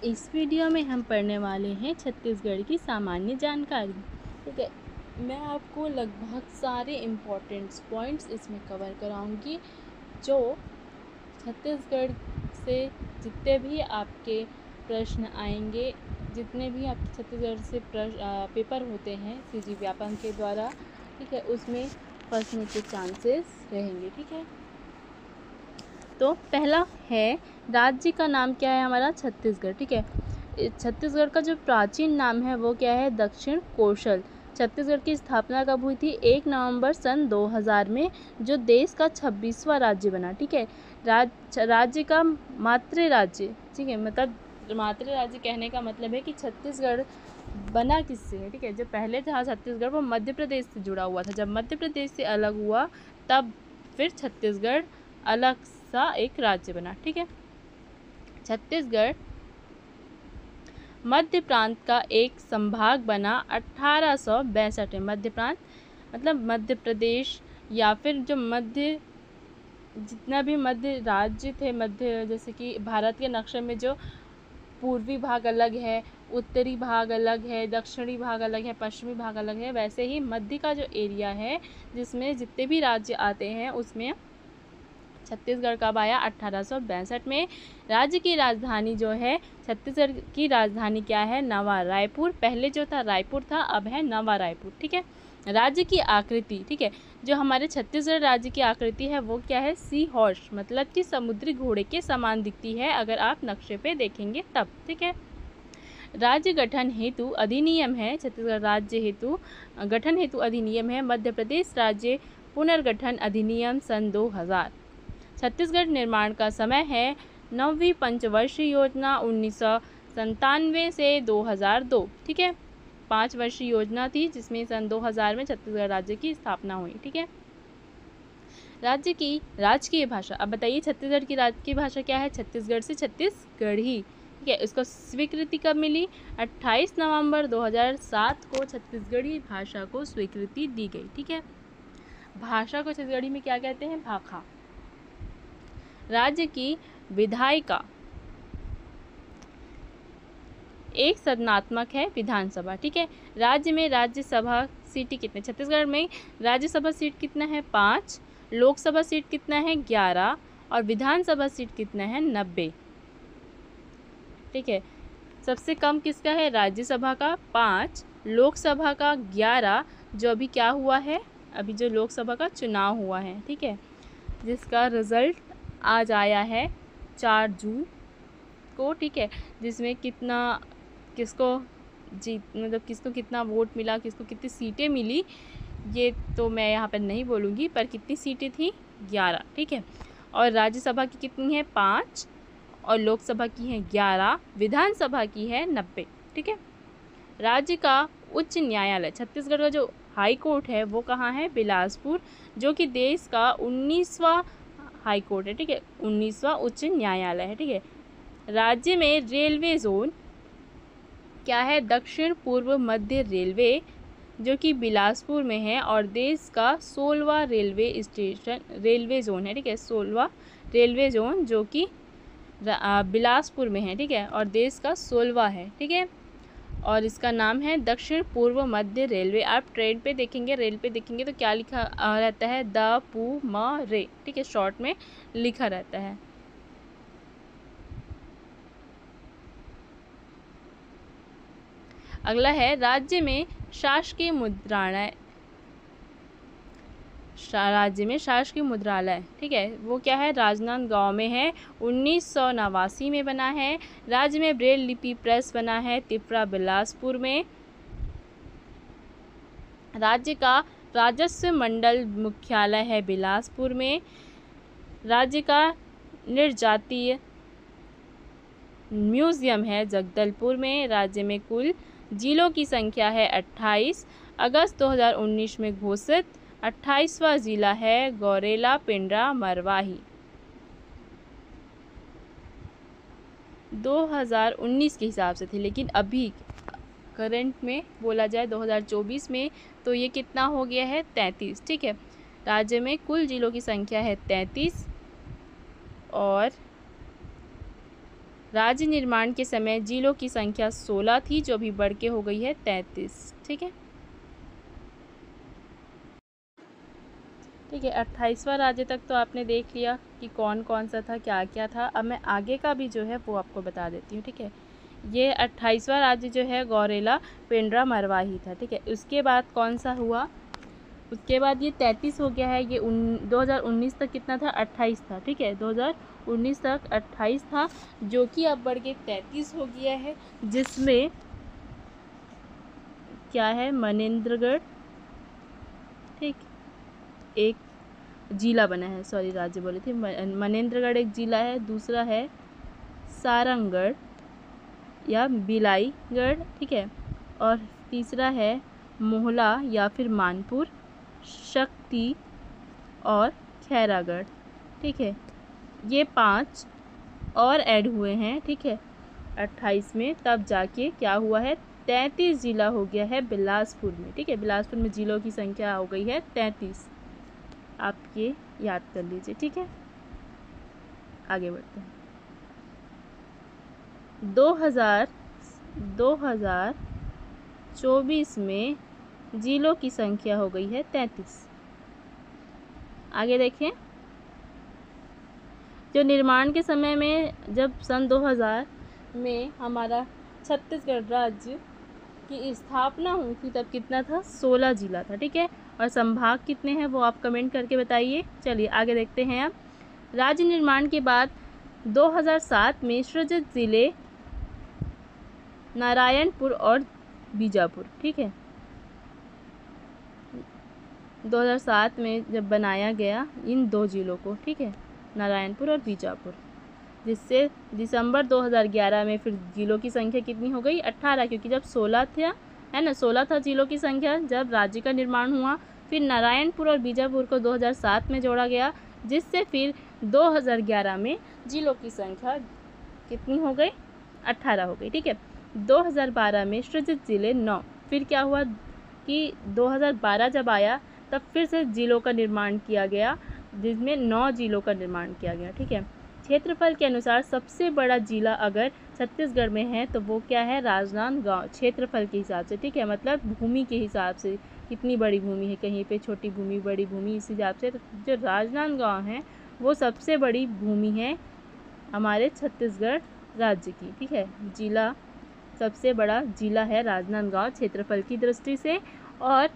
इस वीडियो में हम पढ़ने वाले हैं छत्तीसगढ़ की सामान्य जानकारी। ठीक है, मैं आपको लगभग सारे इम्पोर्टेंट पॉइंट्स इसमें कवर कराऊंगी जो छत्तीसगढ़ से जितने भी आपके प्रश्न आएंगे, जितने भी आपके छत्तीसगढ़ से पेपर होते हैं सीजी व्यापम के द्वारा, ठीक है, उसमें फंसने के चांसेस रहेंगे। ठीक है, तो पहला है राज्य का नाम क्या है हमारा छत्तीसगढ़। ठीक है, छत्तीसगढ़ का जो प्राचीन नाम है वो क्या है दक्षिण कोशल। छत्तीसगढ़ की स्थापना कब हुई थी 1 नवंबर सन 2000 में, जो देश का 26वां राज्य बना। ठीक है, राज्य का मातृ राज्य, ठीक है, मतलब मातृ राज्य कहने का मतलब है कि छत्तीसगढ़ बना किससे है। ठीक है, जो पहले था छत्तीसगढ़ वो मध्य प्रदेश से जुड़ा हुआ था, जब मध्य प्रदेश से अलग हुआ तब फिर छत्तीसगढ़ अलग सा एक राज्य बना। ठीक है, छत्तीसगढ़ मध्य प्रांत का एक संभाग बना 1862 में। मध्य प्रांत मतलब मध्य प्रदेश या फिर जो मध्य जितना भी मध्य राज्य थे, मध्य जैसे कि भारत के नक्शे में जो पूर्वी भाग अलग है, उत्तरी भाग अलग है, दक्षिणी भाग अलग है, पश्चिमी भाग अलग है, वैसे ही मध्य का जो एरिया है जिसमें जितने भी राज्य आते हैं उसमें छत्तीसगढ़ कब आया 1862 में। राज्य की राजधानी जो है छत्तीसगढ़ की राजधानी क्या है नवा रायपुर। पहले जो था रायपुर था, अब है नवा रायपुर। ठीक है, राज्य की आकृति, ठीक है, जो हमारे छत्तीसगढ़ राज्य की आकृति है वो क्या है सी हॉर्स, मतलब कि समुद्री घोड़े के समान दिखती है अगर आप नक्शे पे देखेंगे तब। ठीक है, राज्य गठन हेतु अधिनियम है, छत्तीसगढ़ राज्य हेतु गठन हेतु अधिनियम है मध्य प्रदेश राज्य पुनर्गठन अधिनियम सन 2000। छत्तीसगढ़ निर्माण का समय है 9वीं पंचवर्षीय योजना 1997 से 2002। ठीक है, 5 वर्षीय योजना थी जिसमें सन 2000 में छत्तीसगढ़ राज्य की स्थापना हुई। ठीक है, राज्य की राजकीय भाषा, अब बताइए छत्तीसगढ़ की राजकीय भाषा क्या है, छत्तीसगढ़ से छत्तीसगढ़ी। ठीक है, इसको स्वीकृति कब मिली 28 नवंबर 2007 को छत्तीसगढ़ी भाषा को स्वीकृति दी गई। ठीक है, भाषा को छत्तीसगढ़ी में क्या कहते हैं भाखा। राज्य की विधायिका एक सदनात्मक है विधानसभा। ठीक है, राज्य में राज्यसभा सीटें कितने, छत्तीसगढ़ में राज्यसभा सीट कितना है 5, लोकसभा सीट कितना है 11 और विधानसभा सीट कितना है 90। ठीक है, सबसे कम किसका है राज्यसभा का 5, लोकसभा का 11, जो अभी क्या हुआ है अभी जो लोकसभा का चुनाव हुआ है। ठीक है, जिसका रिजल्ट आज आया है 4 जून को। ठीक है, जिसमें कितना किसको मतलब किसको कितना वोट मिला, किसको कितनी सीटें मिली, ये तो मैं यहाँ पर नहीं बोलूँगी, पर कितनी सीटें थी 11। ठीक है, और राज्यसभा की कितनी है 5 और लोकसभा की है 11, विधानसभा की है 90। ठीक है, राज्य का उच्च न्यायालय, छत्तीसगढ़ का जो हाई कोर्ट है वो कहाँ है बिलासपुर, जो कि देश का 19वां हाई कोर्ट है। ठीक है, 19वां उच्च न्यायालय है। ठीक है, राज्य में रेलवे जोन क्या है दक्षिण पूर्व मध्य रेलवे, जो कि बिलासपुर में है और देश का 16वां रेलवे जोन है। ठीक है, 16वां रेलवे जोन जो कि बिलासपुर में है। ठीक है, और देश का 16वां है। ठीक है, और इसका नाम है दक्षिण पूर्व मध्य रेलवे। आप ट्रेन पे देखेंगे, रेल पे देखेंगे तो क्या लिखा रहता है द पू म रे। ठीक है, शॉर्ट में लिखा रहता है। अगला है राज्य में शासकीय मुद्रालय, राज्य में शासकीय मुद्रालय। ठीक है, वो क्या है राजनांदगांव में है, 1989 में बना है। राज्य में ब्रेल लिपि प्रेस बना है तिपरा बिलासपुर में। राज्य का राजस्व मंडल मुख्यालय है बिलासपुर में। राज्य का निर्जातीय म्यूजियम है जगदलपुर में। राज्य में कुल जिलों की संख्या है 28। अगस्त 2019 में घोषित 28वां जिला है गौरेला पिंडरा मरवाही। 2019 के हिसाब से थे, लेकिन अभी करंट में बोला जाए 2024 में तो ये कितना हो गया है 33। ठीक है, राज्य में कुल जिलों की संख्या है 33 और राज्य निर्माण के समय जिलों की संख्या 16 थी, जो अभी बढ़ के हो गई है 33। ठीक है, ठीक है। 28वां राज्य तक तो आपने देख लिया कि कौन कौन सा था, क्या क्या था। अब मैं आगे का भी जो है वो आपको बता देती हूँ। ठीक है, ये 28वां राज्य जो है गौरेला पेंड्रा मरवाही था। ठीक है, उसके बाद कौन सा हुआ, उसके बाद ये 33 हो गया है। ये 2019 तक कितना था, 28 था। ठीक है, 2019 तक 28 था, जो कि अब बढ़ के 33 हो गया है, जिसमें क्या है, मनेंद्रगढ़, ठीक, एक जिला बना है, सॉरी राज्य बोले थे, मनेंद्रगढ़ एक जिला है। दूसरा है सारंगगढ़ या बिलाईगढ़, ठीक है। और तीसरा है मोहला या फिर मानपुर, शक्ति और खैरागढ़। ठीक है, ये 5 और ऐड हुए हैं। ठीक है, 28 में, तब जाके क्या हुआ है, 33 जिला हो गया है बिलासपुर में। ठीक है, बिलासपुर में जिलों की संख्या हो गई है 33। आप ये याद कर लीजिए। ठीक है, आगे बढ़ते हैं। 2024 में जिलों की संख्या हो गई है 33। आगे देखें, जो निर्माण के समय में, जब सन 2000 में हमारा छत्तीसगढ़ राज्य की स्थापना हुई थी, तब कितना था, 16 जिला था। ठीक है, और संभाग कितने हैं वो आप कमेंट करके बताइए। चलिए आगे देखते हैं। अब राज्य निर्माण के बाद 2007 में सृजित जिले नारायणपुर और बीजापुर। ठीक है, 2007 में जब बनाया गया इन 2 जिलों को, ठीक है, नारायणपुर और बीजापुर, जिससे दिसंबर 2011 में फिर जिलों की संख्या कितनी हो गई, 18, क्योंकि जब 16 था, है ना, 16 था जिलों की संख्या जब राज्य का निर्माण हुआ। फिर नारायणपुर और बीजापुर को 2007 में जोड़ा गया, जिससे फिर 2011 में जिलों की संख्या कितनी हो गई, 18 हो गई। ठीक है, 2012 में सृजित जिले 9। फिर क्या हुआ कि 2012 जब आया तब फिर से जिलों का निर्माण किया गया, जिसमें 9 जिलों का निर्माण किया गया। ठीक है, क्षेत्रफल के अनुसार सबसे बड़ा जिला अगर छत्तीसगढ़ में है तो वो क्या है, राजनांदगांव, क्षेत्रफल के हिसाब से। ठीक है, मतलब भूमि के हिसाब से कितनी बड़ी भूमि है, कहीं पे छोटी भूमि, बड़ी भूमि, इस हिसाब से तो जो राजनांदगांव है वो सबसे बड़ी भूमि है हमारे छत्तीसगढ़ राज्य की। ठीक है, जिला, सबसे बड़ा जिला है राजनांदगांव क्षेत्रफल की दृष्टि से। और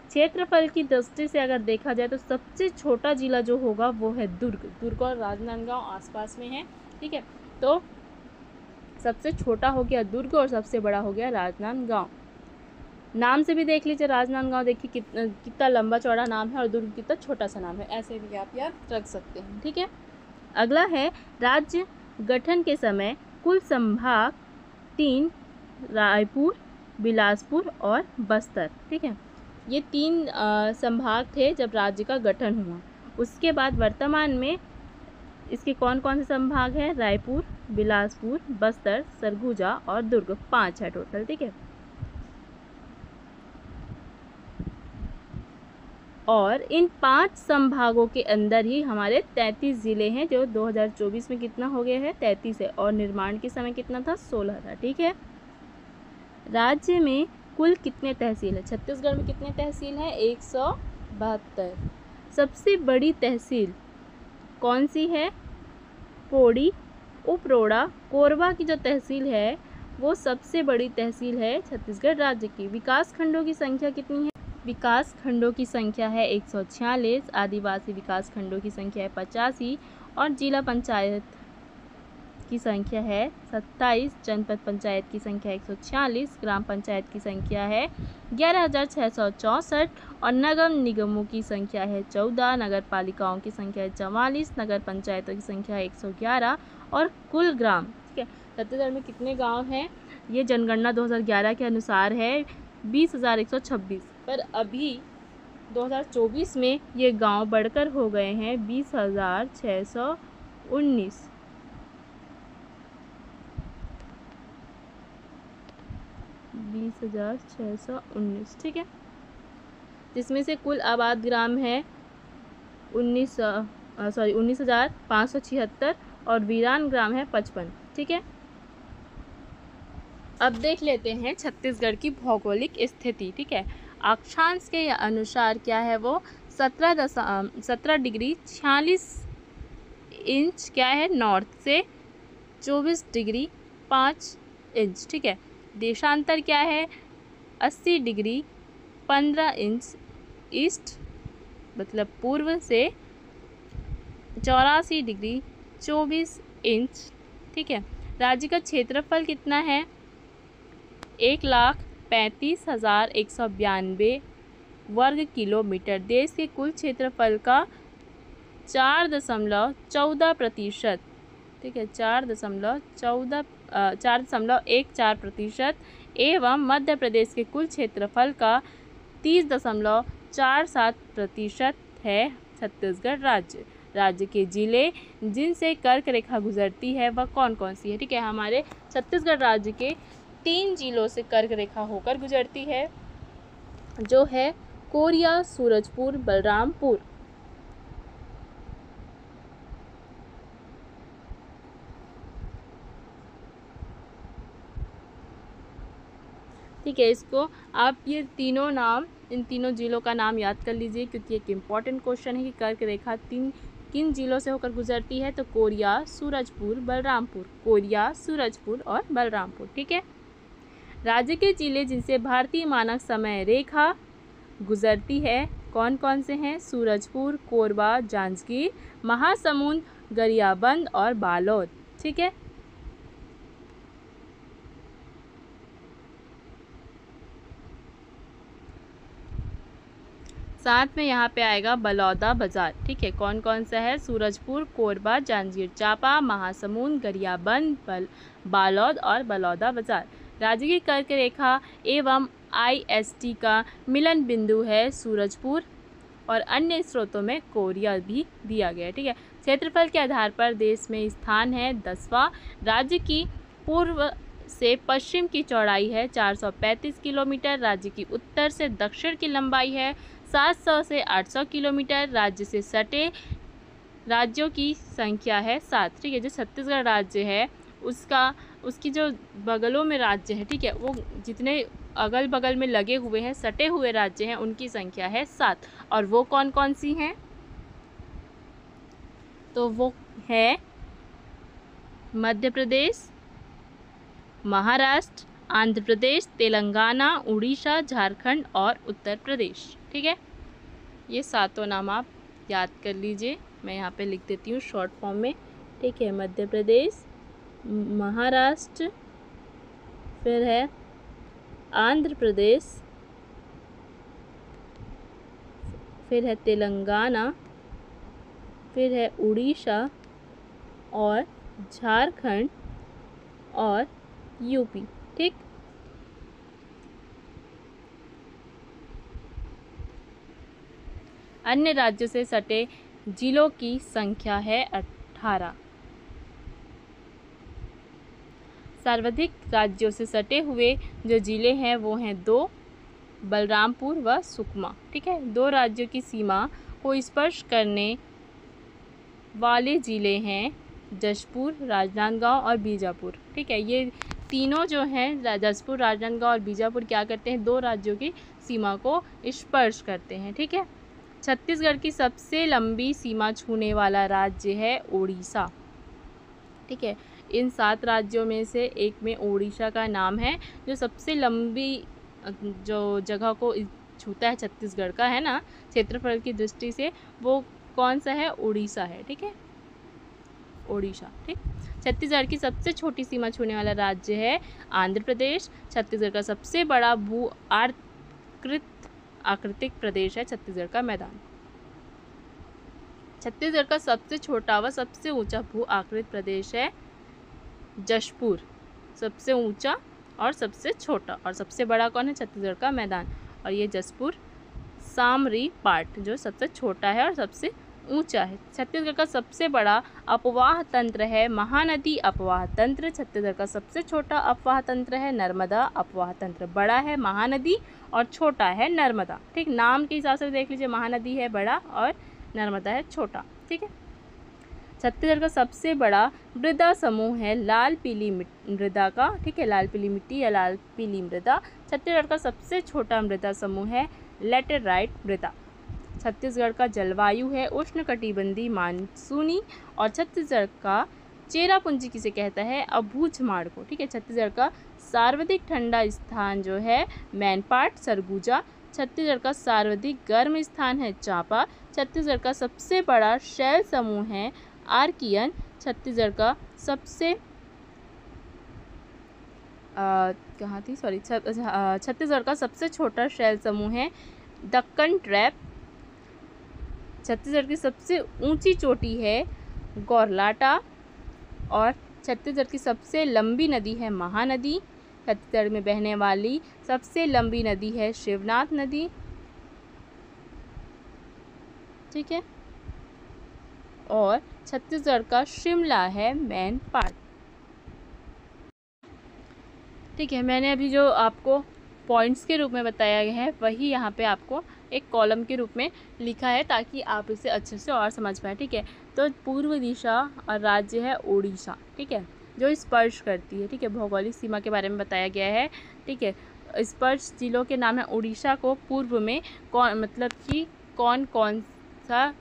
क्षेत्रफल की दृष्टि से अगर देखा जाए तो सबसे छोटा जिला जो होगा वो है दुर्ग। दुर्ग और राजनांदगांव आसपास में है। ठीक है, तो सबसे छोटा हो गया दुर्ग और सबसे बड़ा हो गया राजनांदगांव। नाम से भी देख लीजिए, राजनांदगांव देखिए कितना लंबा चौड़ा नाम है और दुर्ग कितना छोटा सा नाम है, ऐसे भी आप याद रख सकते हैं। ठीक है, अगला है राज्य गठन के समय कुल संभाग 3, रायपुर, बिलासपुर और बस्तर। ठीक है, ये 3 संभाग थे जब राज्य का गठन हुआ। उसके बाद वर्तमान में इसके कौन कौन से संभाग हैं, रायपुर, बिलासपुर, बस्तर, सरगुजा और दुर्ग, 5 है टोटल। ठीक है, और इन 5 संभागों के अंदर ही हमारे 33 ज़िले हैं, जो 2024 में कितना हो गया है, 33 है, और निर्माण के समय कितना था, 16 था। ठीक है, राज्य में कुल कितने तहसील है, छत्तीसगढ़ में कितने तहसील हैं, 172। सबसे बड़ी तहसील कौन सी है, पोड़ी, उपरोड़ा, कोरबा की जो तहसील है वो सबसे बड़ी तहसील है छत्तीसगढ़ राज्य की। विकास खंडों की संख्या कितनी है, विकास खंडों की संख्या है 146, आदिवासी विकास खंडों की संख्या है 85 और जिला पंचायत की संख्या है 27, जनपद पंचायत की संख्या 146, ग्राम पंचायत की संख्या है 11,664 और नगर निगमों की संख्या है 14, नगर पालिकाओं की संख्या है 44, नगर पंचायतों की संख्या है 111 और कुल ग्राम, ठीक है, छत्तीसगढ़ में कितने गांव हैं, ये जनगणना 2011 के अनुसार है 20,126, पर अभी 2024 में ये गांव बढ़कर हो गए हैं 20,619। ठीक है, जिसमें से कुल आबाद ग्राम है 19,576 और वीरान ग्राम है 55। ठीक है, अब देख लेते हैं छत्तीसगढ़ की भौगोलिक स्थिति। ठीक है, अक्षांश के अनुसार क्या है वो 17 डिग्री 46 इंच क्या है नॉर्थ से, 24 डिग्री 5 इंच। ठीक है, देशांतर क्या है 80 डिग्री 15 इंच ईस्ट मतलब पूर्व से, 84 डिग्री 24 इंच। ठीक है, राज्य का क्षेत्रफल कितना है 1,35,192 वर्ग किलोमीटर। देश के कुल क्षेत्रफल का 4.14%। ठीक है, 4.14% एवं मध्य प्रदेश के कुल क्षेत्रफल का 30.47% है छत्तीसगढ़ राज्य। राज्य के जिले जिनसे कर्क रेखा गुजरती है वह कौन कौन सी है। ठीक है, हमारे छत्तीसगढ़ राज्य के 3 जिलों से कर्क रेखा होकर गुजरती है, जो है कोरिया, सूरजपुर, बलरामपुर। ठीक है, इसको आप ये तीनों नाम, इन तीनों जिलों का नाम याद कर लीजिए, क्योंकि एक इम्पॉर्टेंट क्वेश्चन है कि कर्क रेखा किन जिलों से होकर गुजरती है। तो कोरिया, सूरजपुर, बलरामपुर, कोरिया, सूरजपुर और बलरामपुर। ठीक है, राज्य के जिले जिनसे भारतीय मानक समय रेखा गुजरती है कौन कौन से हैं, सूरजपुर, कोरबा, जांजगीर, महासमुंद, गरियाबंद और बालोद। ठीक है, साथ में यहाँ पे आएगा बलौदा बाजार। ठीक है, कौन कौन सा है, सूरजपुर, कोरबा, जांजगीर चांपा, महासमुंद, गरियाबंद, बालोद और बलौदा बाजार। राज्य की कर्क रेखा एवं IST का मिलन बिंदु है सूरजपुर और अन्य स्रोतों में कोरिया भी दिया गया है। ठीक है, क्षेत्रफल के आधार पर देश में स्थान है 10वां। राज्य की पूर्व से पश्चिम की चौड़ाई है 435 किलोमीटर। राज्य की उत्तर से दक्षिण की लंबाई है 700 से 800 किलोमीटर। राज्य से सटे राज्यों की संख्या है 7। ठीक है, जो छत्तीसगढ़ राज्य है उसकी जो बगलों में राज्य है, ठीक है, वो जितने अगल बगल में लगे हुए हैं, सटे हुए राज्य हैं, उनकी संख्या है 7। और वो कौन कौन सी हैं, तो वो है मध्य प्रदेश, महाराष्ट्र, आंध्र प्रदेश, तेलंगाना, उड़ीसा, झारखंड और उत्तर प्रदेश। ठीक है, ये 7 नाम आप याद कर लीजिए, मैं यहाँ पे लिख देती हूँ शॉर्ट फॉर्म में। ठीक है, मध्य प्रदेश, महाराष्ट्र, फिर है आंध्र प्रदेश, फिर है तेलंगाना, फिर है उड़ीसा और झारखंड और यूपी। ठीक, अन्य राज्यों से सटे जिलों की संख्या है 18। सर्वाधिक राज्यों से सटे हुए जो जिले हैं वो हैं 2, बलरामपुर व सुकमा। ठीक है, 2 राज्यों की सीमा को स्पर्श करने वाले जिले हैं जशपुर, राजनांदगांव और बीजापुर। ठीक है, ये तीनों जो हैं जशपुर, राजनांदगांव और बीजापुर क्या करते हैं, 2 राज्यों की सीमा को स्पर्श करते हैं। ठीक है, छत्तीसगढ़ की सबसे लंबी सीमा छूने वाला राज्य है उड़ीसा। ठीक है, इन 7 राज्यों में से एक में उड़ीसा का नाम है, जो सबसे लंबी जो जगह को छूता है छत्तीसगढ़ का, है ना, क्षेत्रफल की दृष्टि से, वो कौन सा है, उड़ीसा है। ठीक है, उड़ीसा। ठीक, छत्तीसगढ़ की सबसे छोटी सीमा छूने वाला राज्य है आंध्र प्रदेश। छत्तीसगढ़ का सबसे बड़ा भू आकृतिक प्रदेश है छत्तीसगढ़ का मैदान। छत्तीसगढ़ का सबसे छोटा व सबसे ऊंचा भू आकृतिक प्रदेश है जशपुर, सबसे ऊंचा और सबसे छोटा, और सबसे बड़ा कौन है, छत्तीसगढ़ का मैदान। और ये जशपुर सामरी पार्ट जो सबसे छोटा है और सबसे ऊंचा है। छत्तीसगढ़ का सबसे बड़ा अपवाह तंत्र है महानदी अपवाह तंत्र। छत्तीसगढ़ का सबसे छोटा अपवाह तंत्र है नर्मदा अपवाह तंत्र। बड़ा है महानदी और छोटा है नर्मदा। ठीक, नाम के हिसाब से देख लीजिए, महानदी है बड़ा और नर्मदा है छोटा। ठीक है, छत्तीसगढ़ का सबसे बड़ा मृदा समूह है लाल पीली मृदा का, ठीक है, लाल पीली मिट्टी या लाल पीली मृदा। छत्तीसगढ़ का सबसे छोटा मृदा समूह है लैटेराइट मृदा। छत्तीसगढ़ का जलवायु है उष्णकटिबंधीय मानसूनी, और छत्तीसगढ़ का चेरापूंजी किसे कहता है, अबूझमाड़ को, ठीक है। छत्तीसगढ़ का सर्वाधिक ठंडा स्थान जो है मैनपाट सरगुजा। छत्तीसगढ़ का सर्वाधिक गर्म स्थान है चांपा। छत्तीसगढ़ का सबसे बड़ा शैल समूह है आर्कियन। छत्तीसगढ़ का सबसे छत्तीसगढ़ का सबसे छोटा शैल समूह है दक्कन ट्रैप। छत्तीसगढ़ की सबसे ऊंची चोटी है गौरलाटा, और छत्तीसगढ़ की सबसे लंबी नदी है महानदी। छत्तीसगढ़ में बहने वाली सबसे लंबी नदी है शिवनाथ नदी, ठीक है। और छत्तीसगढ़ का शिमला है मेन पार्ट, ठीक है। मैंने अभी जो आपको पॉइंट्स के रूप में बताया गया है वही यहाँ पे आपको एक कॉलम के रूप में लिखा है ताकि आप इसे अच्छे से और समझ पाए, ठीक है। तो पूर्व दिशा और राज्य है उड़ीसा, ठीक है, जो स्पर्श करती है, ठीक है। भौगोलिक सीमा के बारे में बताया गया है, ठीक है। स्पर्श जिलों के नाम है। उड़ीसा को पूर्व में कौन कौन सा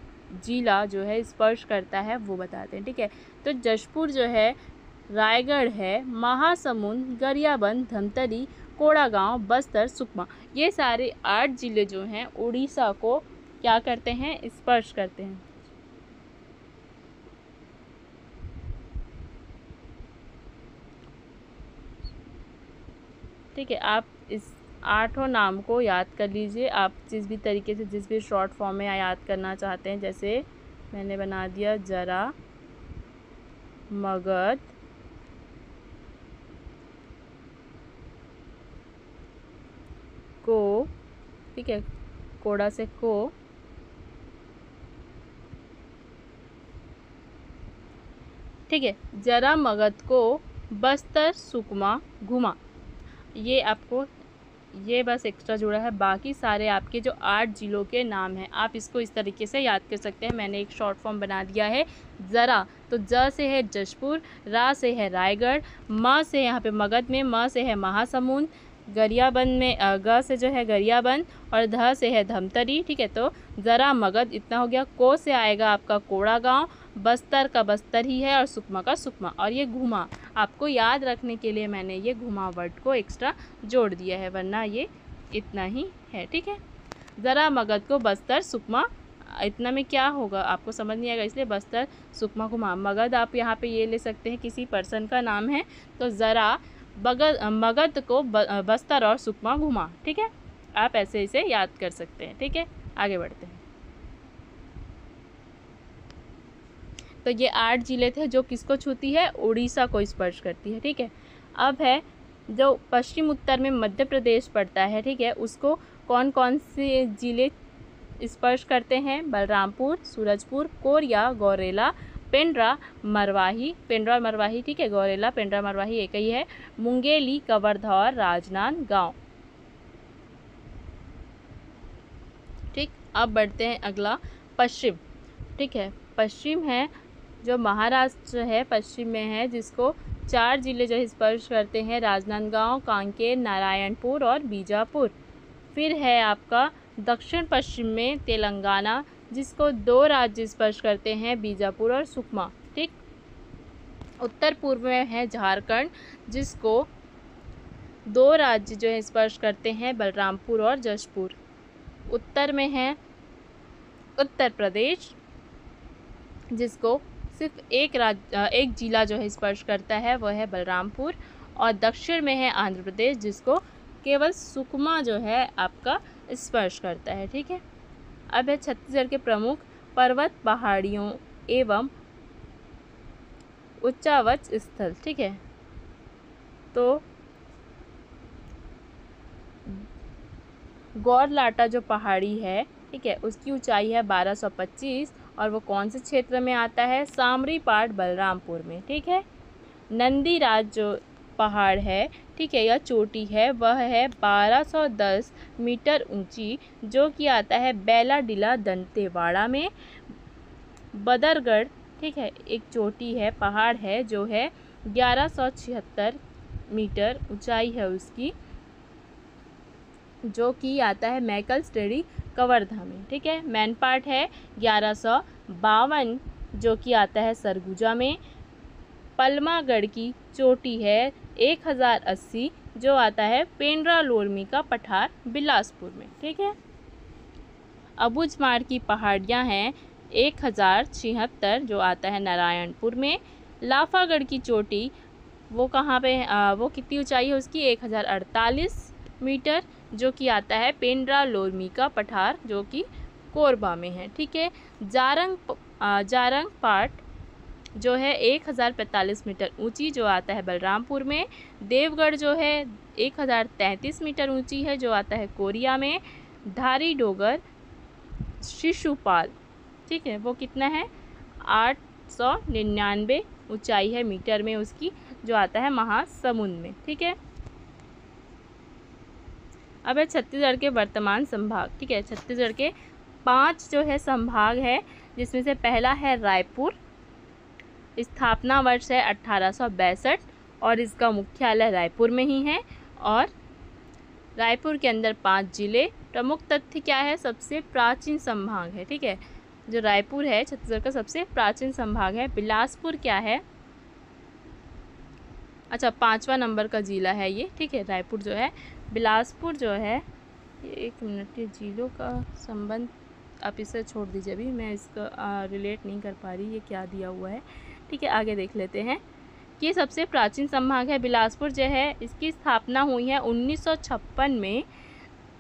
जिला जो है स्पर्श करता है वो बताते हैं, ठीक है। तो जशपुर जो है, रायगढ़ है, महासमुंद, गरियाबंद, धमतरी, कोड़ागांव, बस्तर, सुकमा, ये सारे 8 जिले जो हैं उड़ीसा को क्या करते हैं, स्पर्श करते हैं। ठीक है, आप इस 8 नाम को याद कर लीजिए। आप जिस भी तरीके से, जिस भी शॉर्ट फॉर्म में याद करना चाहते हैं, जैसे मैंने बना दिया जरा, मगध, को, ठीक है, कोड़ा से को, ठीक है, जरा, मगध, को, बस्तर, सुकमा, घुमा, ये आपको ये बस एक्स्ट्रा जुड़ा है। बाकी सारे आपके जो 8 जिलों के नाम हैं आप इसको इस तरीके से याद कर सकते हैं। मैंने एक शॉर्ट फॉर्म बना दिया है ज़रा, तो ज से है जशपुर, रा से है रायगढ़, म से यहाँ पे मगध में, म से है महासमुंद, गरियाबंद में ग से जो है गरियाबंद, और ध से है धमतरी, ठीक है। तो ज़रा, मगध इतना हो गया। को से आएगा आपका कोड़ागांव, बस्तर का बस्तर ही है, और सुकमा का सुकमा, और ये घुमा आपको याद रखने के लिए मैंने ये घुमा वर्ड को एक्स्ट्रा जोड़ दिया है, वरना ये इतना ही है, ठीक है। ज़रा, मगध, को, बस्तर, सुकमा, इतना में क्या होगा आपको समझ नहीं आएगा, इसलिए बस्तर, सुकमा, घुमा। मगध आप यहाँ पे ये ले सकते हैं, किसी पर्सन का नाम है, तो ज़रा, मगध को बस्तर और सुकमा घुमा, ठीक है। आप ऐसे इसे याद कर सकते हैं, ठीक है। आगे बढ़ते हैं। तो ये 8 जिले थे जो किसको छूती है, उड़ीसा को स्पर्श करती है, ठीक है। अब है जो पश्चिम उत्तर में मध्य प्रदेश पड़ता है, ठीक है, उसको कौन कौन से जिले स्पर्श करते हैं, बलरामपुर, सूरजपुर, कोरिया, गौरेला, पेंड्रा, मरवाही, ठीक है। गौरेला, पेंड्रा, मरवाही एक ही है। मुंगेली, कवर्धा, राजनांदगांव, ठीक। अब बढ़ते हैं अगला पश्चिम, ठीक है। पश्चिम है जो महाराष्ट्र है, पश्चिम में है, जिसको 4 जिले जो स्पर्श करते हैं, राजनांदगांव, कांकेर, नारायणपुर और बीजापुर। फिर है आपका दक्षिण पश्चिम में तेलंगाना, जिसको 2 राज्य स्पर्श करते हैं, बीजापुर और सुकमा, ठीक। उत्तर पूर्व में है झारखंड, जिसको 2 राज्य जो है स्पर्श करते हैं, बलरामपुर और जशपुर। उत्तर में है उत्तर प्रदेश, जिसको सिर्फ एक जिला जो है स्पर्श करता है, वो है बलरामपुर। और दक्षिण में है आंध्र प्रदेश, जिसको केवल सुकमा जो है आपका स्पर्श करता है, ठीक है। अब है छत्तीसगढ़ के प्रमुख पर्वत, पहाड़ियों एवं उच्चावच स्थल, ठीक है। तो गौरलाटा जो पहाड़ी है, ठीक है, उसकी ऊंचाई है 1225, और वो कौन से क्षेत्र में आता है, सामरी पाट, बलरामपुर में, ठीक है। नंदीराज जो पहाड़ है, ठीक है, या चोटी है, वह है 1210 मीटर ऊंची, जो कि आता है बैलाडीला, दंतेवाड़ा में। बदरगढ़, ठीक है, एक चोटी है, पहाड़ है जो है 1176 मीटर ऊंचाई है उसकी, जो कि आता है मैकल स्टेडी कवर्धा में। ठीक है, मैन पार्ट है 1152 जो कि आता है सरगुजा में। पलमागढ़ की चोटी है 1080 जो आता है पेंड्रा लोरमी का पठार बिलासपुर में। ठीक है, अबुझमाड़ की पहाड़ियाँ हैं 1076 जो आता है नारायणपुर में। लाफागढ़ की चोटी वो कहाँ पे है, वो कितनी ऊंचाई है उसकी 1048 मीटर जो कि आता है पेंड्रा लोरमी का पठार जो कि कोरबा में है। ठीक है, जारंग पाट जो है 1045 मीटर ऊंची जो आता है बलरामपुर में। देवगढ़ जो है 1033 मीटर ऊंची है जो आता है कोरिया में। धारी डोगर शिशुपाल, ठीक है, वो कितना है 899 ऊंचाई है मीटर में उसकी, जो आता है महासमुंद में। ठीक है, अब है छत्तीसगढ़ के वर्तमान संभाग। ठीक है, छत्तीसगढ़ के 5 जो है संभाग है, जिसमें से पहला है रायपुर। स्थापना वर्ष है 1862 और इसका मुख्यालय रायपुर में ही है। और रायपुर के अंदर 5 जिले। प्रमुख तथ्य क्या है, सबसे प्राचीन संभाग है। ठीक है, जो रायपुर है छत्तीसगढ़ का सबसे प्राचीन संभाग है। बिलासपुर क्या है, अच्छा 5वां नंबर का जिला है ये। ठीक है, रायपुर जो है, बिलासपुर जो है, ये 1 मिनट, ये जिलों का संबंध आप इसे छोड़ दीजिए, अभी मैं इसका रिलेट नहीं कर पा रही, ये क्या दिया हुआ है। ठीक है, आगे देख लेते हैं कि ये सबसे प्राचीन संभाग है बिलासपुर जो है। इसकी स्थापना हुई है 1956 में।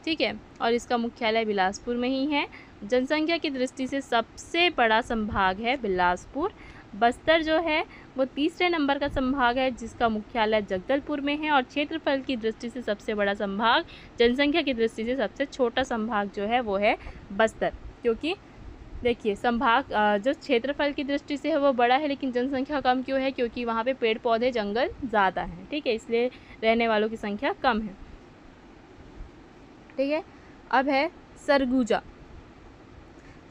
ठीक है, और इसका मुख्यालय बिलासपुर में ही है। जनसंख्या की दृष्टि से सबसे बड़ा संभाग है बिलासपुर। बस्तर जो है वो 3रे नंबर का संभाग है, जिसका मुख्यालय जगदलपुर में है। और क्षेत्रफल की दृष्टि से सबसे बड़ा संभाग, जनसंख्या की दृष्टि से सबसे छोटा संभाग जो है वो है बस्तर। क्योंकि देखिए, संभाग जो क्षेत्रफल की दृष्टि से है वो बड़ा है, लेकिन जनसंख्या कम क्यों है, क्योंकि वहाँ पे पेड़ पौधे जंगल ज़्यादा हैं। ठीक है, इसलिए रहने वालों की संख्या कम है। ठीक है, अब है सरगुजा।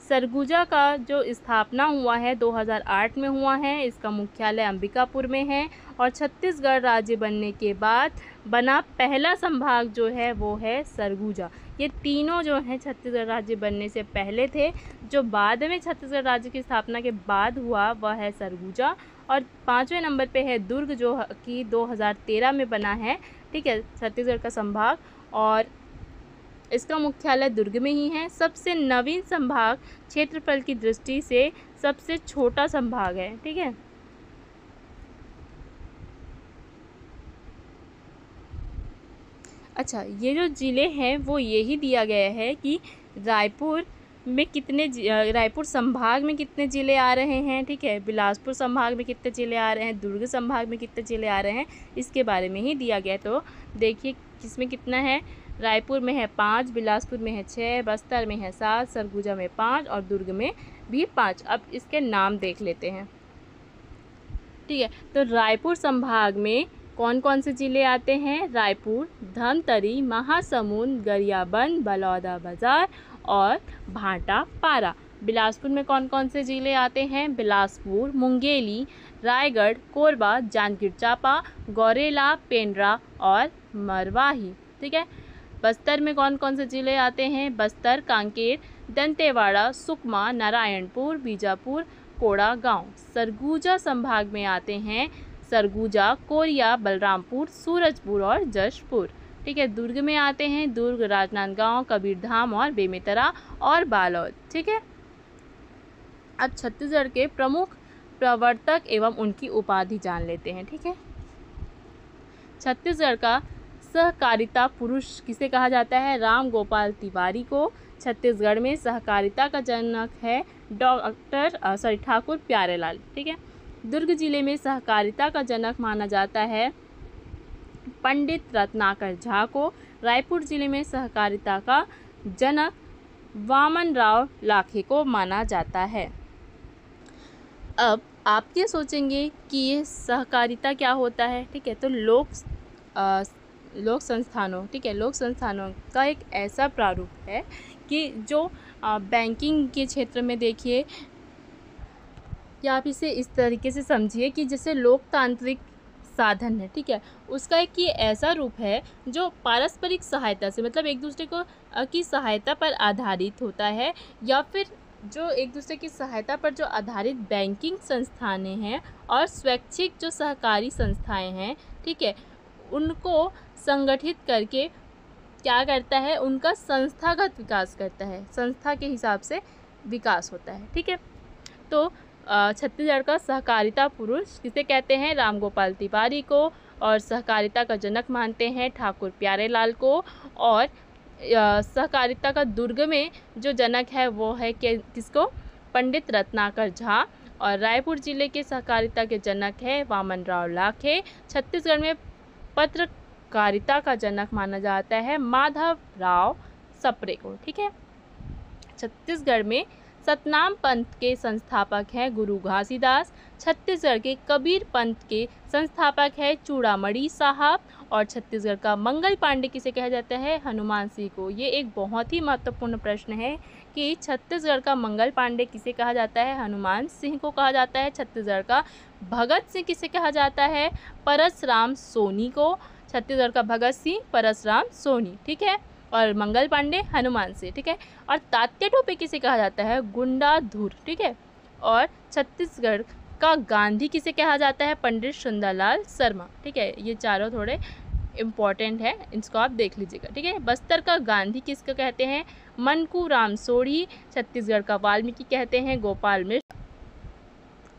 सरगुजा का जो स्थापना हुआ है 2008 में हुआ है। इसका मुख्यालय अंबिकापुर में है और छत्तीसगढ़ राज्य बनने के बाद बना पहला संभाग जो है वो है सरगुजा। ये तीनों जो हैं छत्तीसगढ़ राज्य बनने से पहले थे, जो बाद में छत्तीसगढ़ राज्य की स्थापना के बाद हुआ वह है सरगुजा। और 5वें नंबर पे है दुर्ग जो कि 2013 में बना है। ठीक है, छत्तीसगढ़ का संभाग, और इसका मुख्यालय दुर्ग में ही है। सबसे नवीन संभाग, क्षेत्रफल की दृष्टि से सबसे छोटा संभाग है। ठीक है, अच्छा, ये जो ज़िले हैं वो यही दिया गया है कि रायपुर में कितने रायपुर संभाग में कितने ज़िले आ रहे हैं। ठीक है, बिलासपुर संभाग में कितने ज़िले आ रहे हैं, दुर्ग संभाग में कितने ज़िले आ रहे हैं, इसके बारे में ही दिया गया है। तो देखिए किसमें कितना है, रायपुर में है 5, बिलासपुर में है 6, बस्तर में है 7, सरगुजा में 5 और दुर्ग में भी 5। अब इसके नाम देख लेते हैं। ठीक है, तो रायपुर संभाग में कौन कौन से ज़िले आते हैं, रायपुर, धमतरी, महासमुंद, गरियाबंद, बलौदाबाजार और भाटापारा। बिलासपुर में कौन कौन से ज़िले आते हैं, बिलासपुर, मुंगेली, रायगढ़, कोरबा, जांजगीर चांपा, गौरेला, पेंड्रा और मरवाही। ठीक है, बस्तर में कौन कौन से ज़िले आते हैं, बस्तर, कांकेर, दंतेवाड़ा, सुकमा, नारायणपुर, बीजापुर, कोड़ा गांव। सरगुजा संभाग में आते हैं सरगुजा, कोरिया, बलरामपुर, सूरजपुर और जशपुर। ठीक है, दुर्ग में आते हैं दुर्ग, राजनांदगांव, कबीरधाम और बेमेतरा और बालोद। ठीक है, अब छत्तीसगढ़ के प्रमुख प्रवर्तक एवं उनकी उपाधि जान लेते हैं। ठीक है, छत्तीसगढ़ का सहकारिता पुरुष किसे कहा जाता है, राम गोपाल तिवारी को। छत्तीसगढ़ में सहकारिता का जनक है ठाकुर प्यारेलाल। ठीक है, दुर्ग जिले में सहकारिता का जनक माना जाता है पंडित रत्नाकर झा को। रायपुर जिले में सहकारिता का जनक वामन राव लाखे को माना जाता है। अब आप ये सोचेंगे कि ये सहकारिता क्या होता है। ठीक है, तो लोक संस्थानों, ठीक है, लोक संस्थानों का एक ऐसा प्रारूप है कि जो बैंकिंग के क्षेत्र में देखिए या आप इसे इस तरीके से समझिए कि जैसे लोकतांत्रिक साधन है, ठीक है, उसका एक ये ऐसा रूप है जो पारस्परिक सहायता से, मतलब एक दूसरे को की सहायता पर आधारित होता है, या फिर जो एक दूसरे की सहायता पर जो आधारित बैंकिंग संस्थानें हैं और स्वैच्छिक जो सहकारी संस्थाएं हैं, ठीक है, उनको संगठित करके क्या करता है, उनका संस्थागत विकास करता है, संस्था के हिसाब से विकास होता है, ठीक है। तो छत्तीसगढ़ का सहकारिता पुरुष किसे कहते हैं, रामगोपाल तिवारी को, और सहकारिता का जनक मानते हैं ठाकुर प्यारेलाल को, और सहकारिता का दुर्ग में जो जनक है वो है किसको, पंडित रत्नाकर झा, और रायपुर जिले के सहकारिता के जनक है वामन राव लाखे। छत्तीसगढ़ में पत्रकारिता का जनक माना जाता है माधव राव सप्रे को, ठीक है। छत्तीसगढ़ में सतनाम पंथ के संस्थापक हैं गुरु घासीदास। छत्तीसगढ़ के कबीर पंथ के संस्थापक है चूड़ामणि साहब, और छत्तीसगढ़ का मंगल पांडे किसे कहा जाता है, हनुमान सिंह को। ये एक बहुत ही महत्वपूर्ण प्रश्न है कि छत्तीसगढ़ का मंगल पांडे किसे कहा जाता है, हनुमान सिंह को कहा जाता है। छत्तीसगढ़ का भगत सिंह किसे कहा जाता है, परसराम सोनी को। छत्तीसगढ़ का भगत सिंह परसराम सोनी, ठीक है, और मंगल पांडे हनुमान सिंह, ठीक है। और तात्या टोपे किसे कहा जाता है, गुंडाधुर, ठीक है। और छत्तीसगढ़ का गांधी किसे कहा जाता है, पंडित सुंदरलाल शर्मा, ठीक है। ये चारों थोड़े इम्पॉर्टेंट है, इसको आप देख लीजिएगा, ठीक है। बस्तर का गांधी किसको कहते हैं, मनकू राम सोढ़ी। छत्तीसगढ़ का वाल्मीकि कहते हैं गोपाल मिश्र।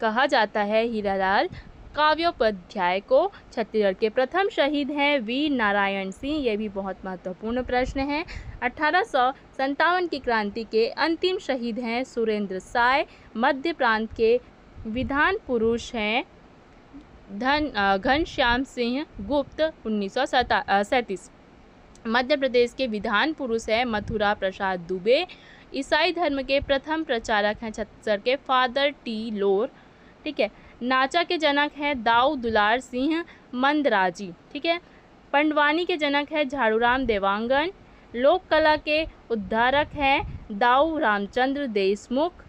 कहा जाता है हीरालाल काव्योपाध्याय को। छत्तीसगढ़ के प्रथम शहीद हैं वीर नारायण सिंह। ये भी बहुत महत्वपूर्ण प्रश्न है। 1857 की क्रांति के अंतिम शहीद हैं सुरेंद्र साय। मध्य प्रांत के विधान पुरुष हैं घनश्याम सिंह गुप्त 1937। मध्य प्रदेश के विधान पुरुष है मथुरा प्रसाद दुबे। ईसाई धर्म के प्रथम प्रचारक हैं छत्तीसगढ़ के फादर टी लोर, ठीक है। नाचा के जनक हैं दाऊ दुलार सिंह मंदराजी, ठीक है। पंडवानी के जनक है झाड़ूराम देवांगन। लोक कला के उद्धारक हैं दाऊ रामचंद्र देशमुख।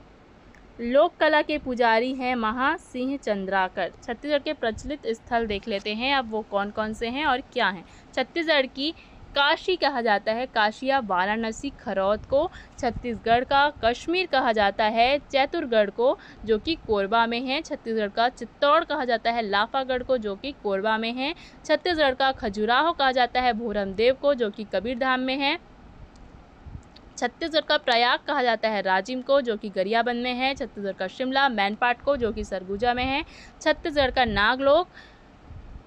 लोक कला के पुजारी हैं महासिंह चंद्राकर। छत्तीसगढ़ के प्रचलित स्थल देख लेते हैं अब, वो कौन कौन से हैं और क्या हैं। छत्तीसगढ़ की काशी कहा जाता है काशिया वाराणसी खरौद को। छत्तीसगढ़ का कश्मीर कहा जाता है चैतुरगढ़ को, जो कि कोरबा में है। छत्तीसगढ़ का चित्तौड़ कहा जाता है लाफागढ़ को, जो कि कोरबा में है। छत्तीसगढ़ का खजुराहो कहा जाता है भोरमदेव को, जो कि कबीरधाम में है। छत्तीसगढ़ का प्रयाग कहा जाता है राजिम को, जो कि गरियाबंद में है। छत्तीसगढ़ का शिमला मैनपाट को, जो कि सरगुजा में है। छत्तीसगढ़ का नागलोक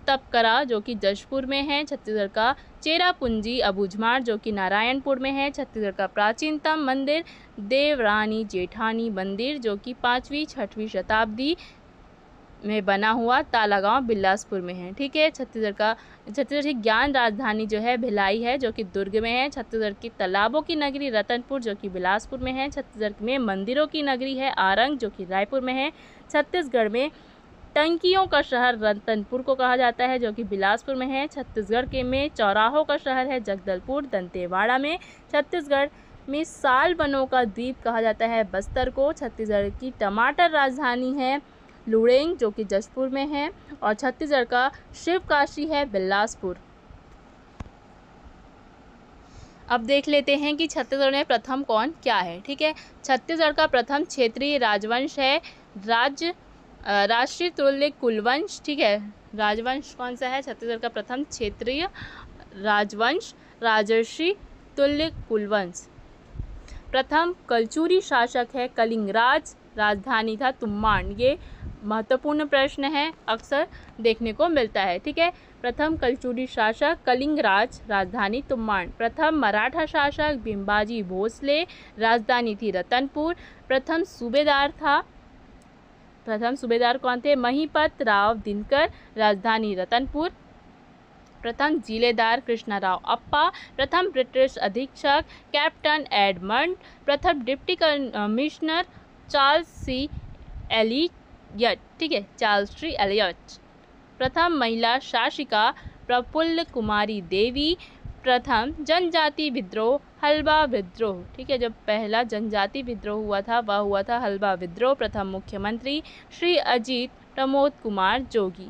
तपकरा, जो कि जशपुर में है। छत्तीसगढ़ का चेरापूंजी अबूझमाड़, जो कि नारायणपुर में है। छत्तीसगढ़ का प्राचीनतम मंदिर देवरानी जेठानी मंदिर, जो कि 5वीं-6वीं शताब्दी में बना हुआ तालागांव बिलासपुर में है, ठीक है। छत्तीसगढ़ की ज्ञान राजधानी जो है भिलाई है, जो कि दुर्ग में है। छत्तीसगढ़ की तालाबों की नगरी रतनपुर, जो कि बिलासपुर में है। छत्तीसगढ़ में मंदिरों की नगरी है आरंग, जो कि रायपुर में है। छत्तीसगढ़ में टंकियों का शहर रतनपुर को कहा जाता है, जो कि बिलासपुर में है। छत्तीसगढ़ के में चौराहों का शहर है जगदलपुर दंतेवाड़ा में। छत्तीसगढ़ में साल बनों का द्वीप कहा जाता है बस्तर को। छत्तीसगढ़ की टमाटर राजधानी है लुड़ेंग, जो कि जशपुर में है। और छत्तीसगढ़ का शिव काशी है बिलासपुर। अब देख लेते हैं कि छत्तीसगढ़ में प्रथम कौन क्या है, ठीक है। छत्तीसगढ़ का प्रथम क्षेत्रीय राजवंश है राष्ट्रीय तुल्य कुलवंश, ठीक है। राजवंश कौन सा है, छत्तीसगढ़ का प्रथम क्षेत्रीय राजवंश राजर्षि तुल्य कुलवंश। प्रथम कलचुरी शासक है कलिंगराज, राजधानी था तुम्बाड़। ये महत्वपूर्ण प्रश्न है, अक्सर देखने को मिलता है, ठीक है। प्रथम कलचुरी शासक कलिंगराज, राजधानी तुम्बाड़। प्रथम मराठा शासक बिंबाजी भोसले, राजधानी थी रतनपुर। प्रथम सूबेदार कौन थे, महिपत राव दिनकर, राजधानी रतनपुर। प्रथम जिलेदार कृष्णराव अप्पा। प्रथम ब्रिटिश अधीक्षक कैप्टन एडमंड। प्रथम डिप्टी कमिश्नर चार्ल्स सी एलियट, ठीक है, चार्ल्स सी एलियट। प्रथम महिला शासिका प्रफुल्ल कुमारी देवी। प्रथम जनजाति विद्रोह हल्बा विद्रोह, ठीक है। जो पहला जनजाति विद्रोह हुआ था वह हुआ था हल्बा विद्रोह। प्रथम मुख्यमंत्री श्री अजीत प्रमोद कुमार जोगी।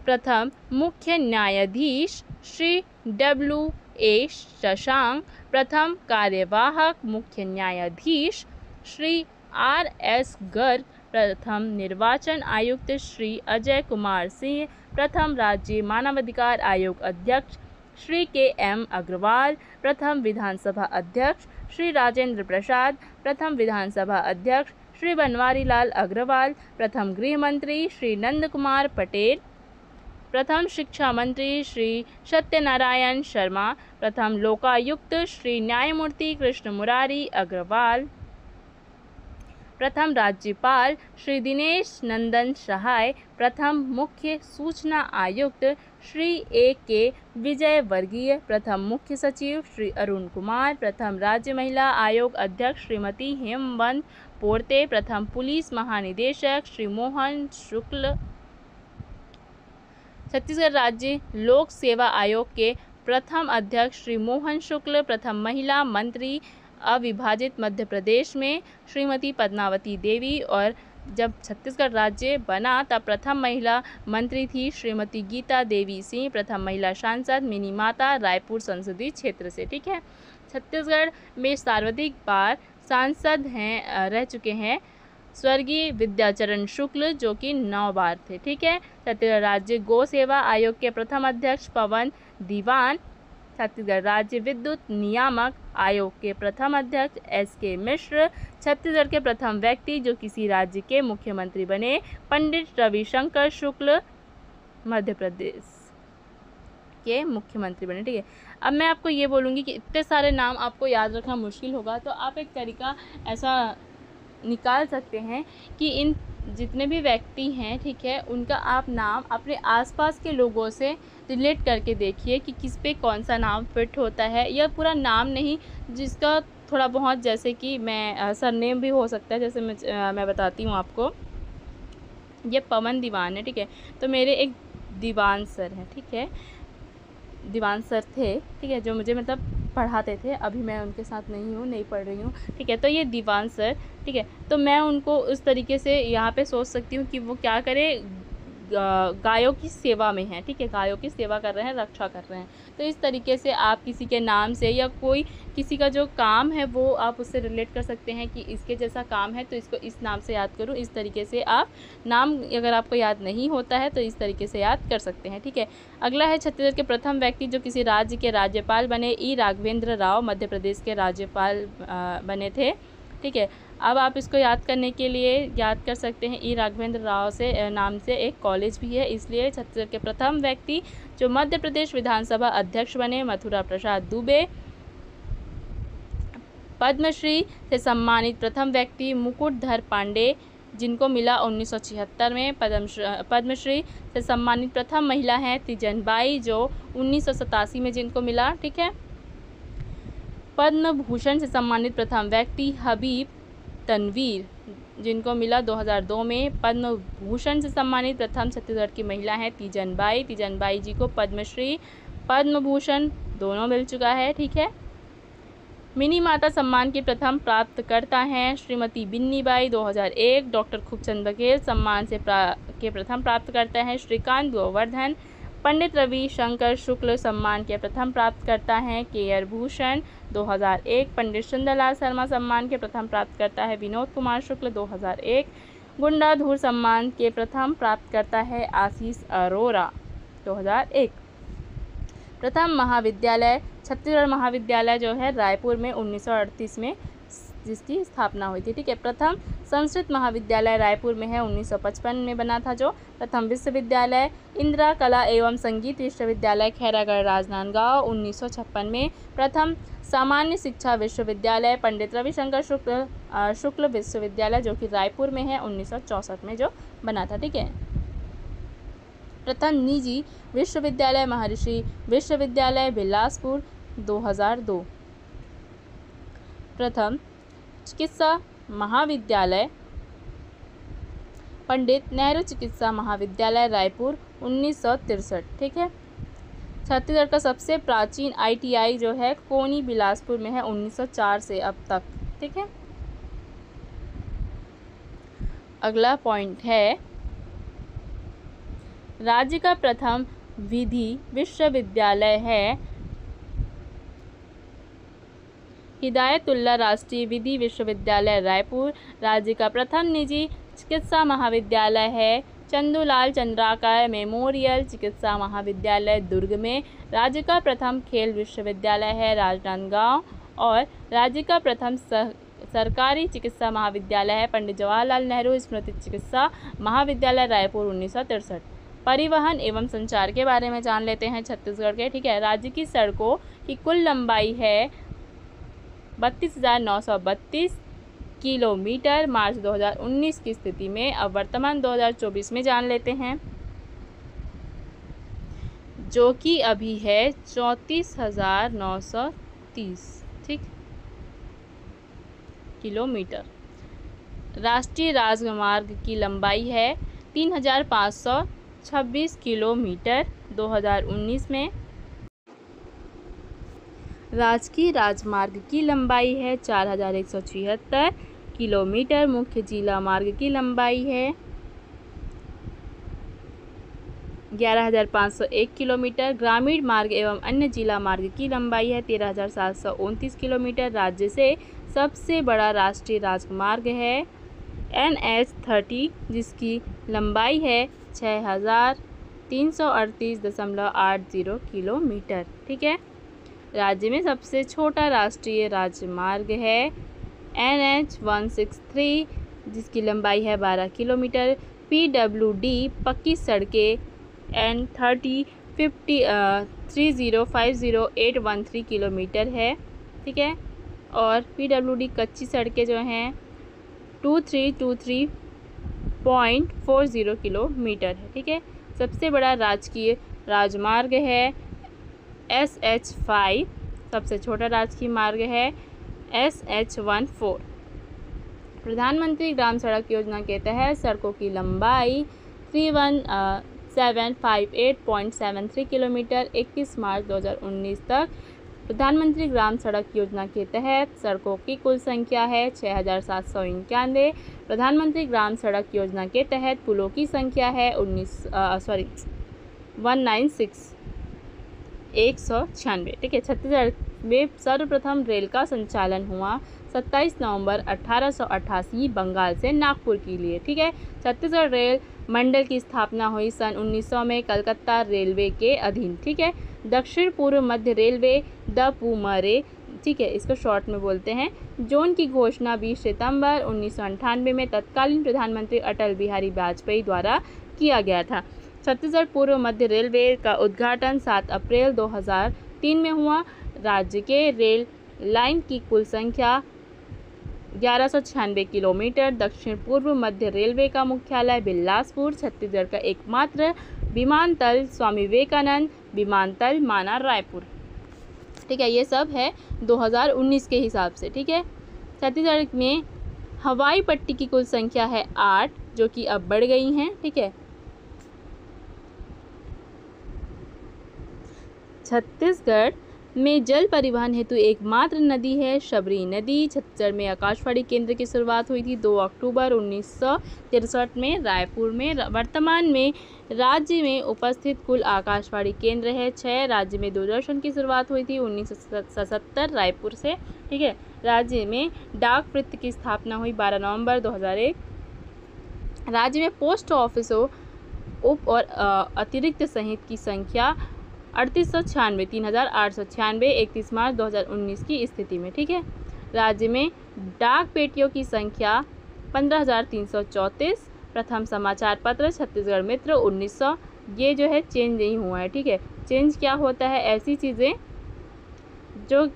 प्रथम मुख्य न्यायाधीश श्री W.A. शशांक। प्रथम कार्यवाहक मुख्य न्यायाधीश श्री R.S. गर्ग। प्रथम निर्वाचन आयुक्त श्री अजय कुमार सिंह। प्रथम राज्य मानवाधिकार आयोग अध्यक्ष श्री K.M. अग्रवाल। प्रथम विधानसभा अध्यक्ष श्री राजेंद्र प्रसाद। प्रथम विधानसभा अध्यक्ष श्री बनवारी लाल अग्रवाल। प्रथम गृह मंत्री श्री नंद कुमार पटेल। प्रथम शिक्षा मंत्री श्री सत्यनारायण शर्मा। प्रथम लोकायुक्त श्री न्यायमूर्ति कृष्ण मुरारी अग्रवाल। प्रथम राज्यपाल श्री दिनेश नंदन सहाय। प्रथम मुख्य सूचना आयुक्त श्री A.K. विजयवर्गीय। प्रथम मुख्य सचिव श्री अरुण कुमार। प्रथम राज्य महिला आयोग अध्यक्ष श्रीमती हेमवंत पोर्ते। प्रथम पुलिस महानिदेशक श्री मोहन शुक्ल। छत्तीसगढ़ राज्य लोक सेवा आयोग के प्रथम अध्यक्ष श्री मोहन शुक्ल। प्रथम महिला मंत्री अविभाजित मध्य प्रदेश में श्रीमती पद्मावती देवी, और जब छत्तीसगढ़ राज्य बना तब प्रथम महिला मंत्री थी श्रीमती गीता देवी सिंह। प्रथम महिला सांसद मिनी माता रायपुर संसदीय क्षेत्र से, ठीक है। छत्तीसगढ़ में सर्वाधिक बार सांसद रह चुके हैं स्वर्गीय विद्याचरण शुक्ल, जो कि 9 बार थे, ठीक है। छत्तीसगढ़ राज्य गौ सेवा आयोग के प्रथम अध्यक्ष पवन दीवान। छत्तीसगढ़ राज्य विद्युत नियामक आयोग के प्रथम अध्यक्ष S.K. मिश्र। छत्तीसगढ़ के प्रथम व्यक्ति जो किसी राज्य के मुख्यमंत्री बने पंडित रविशंकर शुक्ल, मध्य प्रदेश के मुख्यमंत्री बने, ठीक है। अब मैं आपको ये बोलूँगी कि इतने सारे नाम आपको याद रखना मुश्किल होगा, तो आप एक तरीका ऐसा निकाल सकते हैं कि इन जितने भी व्यक्ति हैं, ठीक है, उनका आप नाम अपने आसपास के लोगों से रिलेट करके देखिए कि किस पे कौन सा नाम फिट होता है, या पूरा नाम नहीं, जिसका थोड़ा बहुत, जैसे कि मैं सरनेम भी हो सकता है। जैसे मैं बताती हूँ आपको, ये पवन दीवान है, ठीक है, तो मेरे एक दीवान सर हैं, ठीक है, दीवान सर थे, ठीक है, जो मुझे मतलब पढ़ाते थे। अभी मैं उनके साथ नहीं पढ़ रही हूँ, ठीक है। तो ये दीवान सर, ठीक है, तो मैं उनको उस तरीके से यहाँ पे सोच सकती हूँ कि वो क्या करें, गायों की सेवा में हैं, ठीक है, गायों की सेवा कर रहे हैं, रक्षा कर रहे हैं। तो इस तरीके से आप किसी के नाम से या कोई किसी का जो काम है वो आप उससे रिलेट कर सकते हैं कि इसके जैसा काम है तो इसको इस नाम से याद करूँ। इस तरीके से आप नाम, अगर आपको याद नहीं होता है तो इस तरीके से याद कर सकते हैं, ठीक है। अगला है छत्तीसगढ़ के प्रथम व्यक्ति जो किसी राज्य के राज्यपाल बने, ई राघवेंद्र राव मध्य प्रदेश के राज्यपाल बने थे, ठीक है। अब आप इसको याद करने के लिए याद कर सकते हैं, ई राघवेंद्र राव से नाम से एक कॉलेज भी है, इसलिए छत्तीसगढ़ के प्रथम व्यक्ति जो मध्य प्रदेश विधानसभा अध्यक्ष बने मथुरा प्रसाद दुबे। पद्मश्री से सम्मानित प्रथम व्यक्ति मुकुटधर पांडे, जिनको मिला 1976 में। पद्मश्री से सम्मानित प्रथम महिला हैं तीजन बाई, जो 1987 में जिनको मिला, ठीक है। पद्म भूषण से सम्मानित प्रथम व्यक्ति हबीब तनवीर, जिनको मिला 2002 में। पद्म भूषण से सम्मानित प्रथम छत्तीसगढ़ की महिला हैं तीजन बाई जी को पद्मश्री पद्म भूषण दोनों मिल चुका है, ठीक है। मिनी माता सम्मान की प्रथम प्राप्तकर्ता हैं श्रीमती बिन्नी बाई 2001। डॉक्टर खूबचंद बघेल सम्मान के प्रथम प्राप्तकर्ता हैं श्रीकांत गोवर्धन। पंडित रवि शंकर शुक्ल सम्मान के प्रथम प्राप्तकर्ता हैं केयर भूषण 2001। पंडित सुंदरलाल शर्मा सम्मान के प्रथम प्राप्तकर्ता है विनोद कुमार शुक्ल 2001। गुंडाधुर सम्मान के प्रथम प्राप्तकर्ता है आशीष अरोरा 2001। प्रथम महाविद्यालय छत्तीसगढ़ महाविद्यालय जो है रायपुर में 1938 में जिसकी स्थापना हुई थी, ठीक है। प्रथम संस्कृत महाविद्यालय रायपुर में है, 1955 में बना था जो। प्रथम विश्वविद्यालय इंदिरा कला एवं संगीत विश्वविद्यालय खैरागढ़ राजनांदगांव 1956 में। प्रथम सामान्य शिक्षा विश्वविद्यालय पंडित रविशंकर शुक्ल विश्वविद्यालय जो कि रायपुर में है 1964 में जो बना था, ठीक है। प्रथम निजी विश्वविद्यालय महर्षि विश्वविद्यालय बिलासपुर 2002। प्रथम चिकित्सा महाविद्यालय पंडित नेहरू चिकित्सा महाविद्यालय रायपुर 1963, ठीक है। छत्तीसगढ़ का सबसे प्राचीन ITI जो है कोनी बिलासपुर में है 1904 से अब तक। ठीक है, अगला पॉइंट है राज्य का प्रथम विधि विश्वविद्यालय है हिदायतुल्ला राष्ट्रीय विधि विश्वविद्यालय रायपुर। राज्य का प्रथम निजी चिकित्सा महाविद्यालय है चंदूलाल चंद्राकर मेमोरियल चिकित्सा महाविद्यालय दुर्ग में। राज्य का प्रथम खेल विश्वविद्यालय है राजनांदगांव। और राज्य का प्रथम सरकारी चिकित्सा महाविद्यालय है पंडित जवाहरलाल नेहरू स्मृति चिकित्सा महाविद्यालय रायपुर 1963। परिवहन एवं संचार के बारे में जान लेते हैं छत्तीसगढ़ के। ठीक है, राज्य की सड़कों की कुल लंबाई है 32,932 किलोमीटर मार्च 2019 की स्थिति में। अब वर्तमान 2024 में जान लेते हैं, जो कि अभी है 34,930 ठीक किलोमीटर। राष्ट्रीय राजमार्ग की लंबाई है 3,526 किलोमीटर 2019 में। राजकीय राजमार्ग की लंबाई है 4,176 किलोमीटर। मुख्य जिला मार्ग की लंबाई है 11,501 किलोमीटर। ग्रामीण मार्ग एवं अन्य जिला मार्ग की लंबाई है 13,729 किलोमीटर। राज्य से सबसे बड़ा राष्ट्रीय राजमार्ग है NH-30 जिसकी लंबाई है 6,338.80 किलोमीटर। ठीक है, राज्य में सबसे छोटा राष्ट्रीय राजमार्ग है NH-163 जिसकी लंबाई है 12 किलोमीटर। PWD पक्की सड़कें N30 3050 किलोमीटर है। ठीक है, और PWD कच्ची सड़कें जो हैं 2323.40 किलोमीटर है। ठीक है, सबसे बड़ा राजकीय राजमार्ग है SH5। सबसे छोटा राजकीय मार्ग है SH14। प्रधानमंत्री ग्राम सड़क योजना के तहत सड़कों की लंबाई 31758.73 किलोमीटर 31 मार्च 2019 तक। प्रधानमंत्री ग्राम सड़क योजना के तहत सड़कों की कुल संख्या है 6,791। प्रधानमंत्री ग्राम सड़क योजना के तहत पुलों की संख्या है 196। ठीक है, छत्तीसगढ़ में सर्वप्रथम रेल का संचालन हुआ 27 नवंबर 1888 बंगाल से नागपुर के लिए। ठीक है, छत्तीसगढ़ रेल मंडल की स्थापना हुई सन 1900 में कलकत्ता रेलवे के अधीन। ठीक है, दक्षिण पूर्व मध्य रेलवे DPUMRE ठीक है, इसको शॉर्ट में बोलते हैं, जोन की घोषणा 20 सितंबर 1998 में तत्कालीन प्रधानमंत्री अटल बिहारी वाजपेयी द्वारा किया गया था। छत्तीसगढ़ पूर्व मध्य रेलवे का उद्घाटन 7 अप्रैल 2003 में हुआ। राज्य के रेल लाइन की कुल संख्या 1196 किलोमीटर। दक्षिण पूर्व मध्य रेलवे का मुख्यालय बिलासपुर। छत्तीसगढ़ का एकमात्र विमानतल स्वामी विवेकानंद विमानतल माना रायपुर। ठीक है, ये सब है 2019 के हिसाब से। ठीक है, छत्तीसगढ़ में हवाई पट्टी की कुल संख्या है 8 जो कि अब बढ़ गई हैं। ठीक है, छत्तीसगढ़ में जल परिवहन हेतु एकमात्र नदी है शबरी नदी। छत्तीसगढ़ में आकाशवाणी केंद्र की शुरुआत हुई थी 2 अक्टूबर 1963 में रायपुर में। वर्तमान में राज्य में उपस्थित कुल आकाशवाणी केंद्र है 6। राज्य में दूरदर्शन की शुरुआत हुई थी 1977 रायपुर से। ठीक है, राज्य में डाक वृत्त की स्थापना हुई 12 नवंबर 2001। राज्य में पोस्ट ऑफिसों उप और अतिरिक्त सहित की संख्या 3896 3896 31 मार्च 2019 की स्थिति में। ठीक है, राज्य में डाक पेटियों की संख्या 15,334। प्रथम समाचार पत्र छत्तीसगढ़ मित्र 1900। ये जो है चेंज नहीं हुआ है। ठीक है, चेंज क्या होता है, ऐसी चीज़ें जो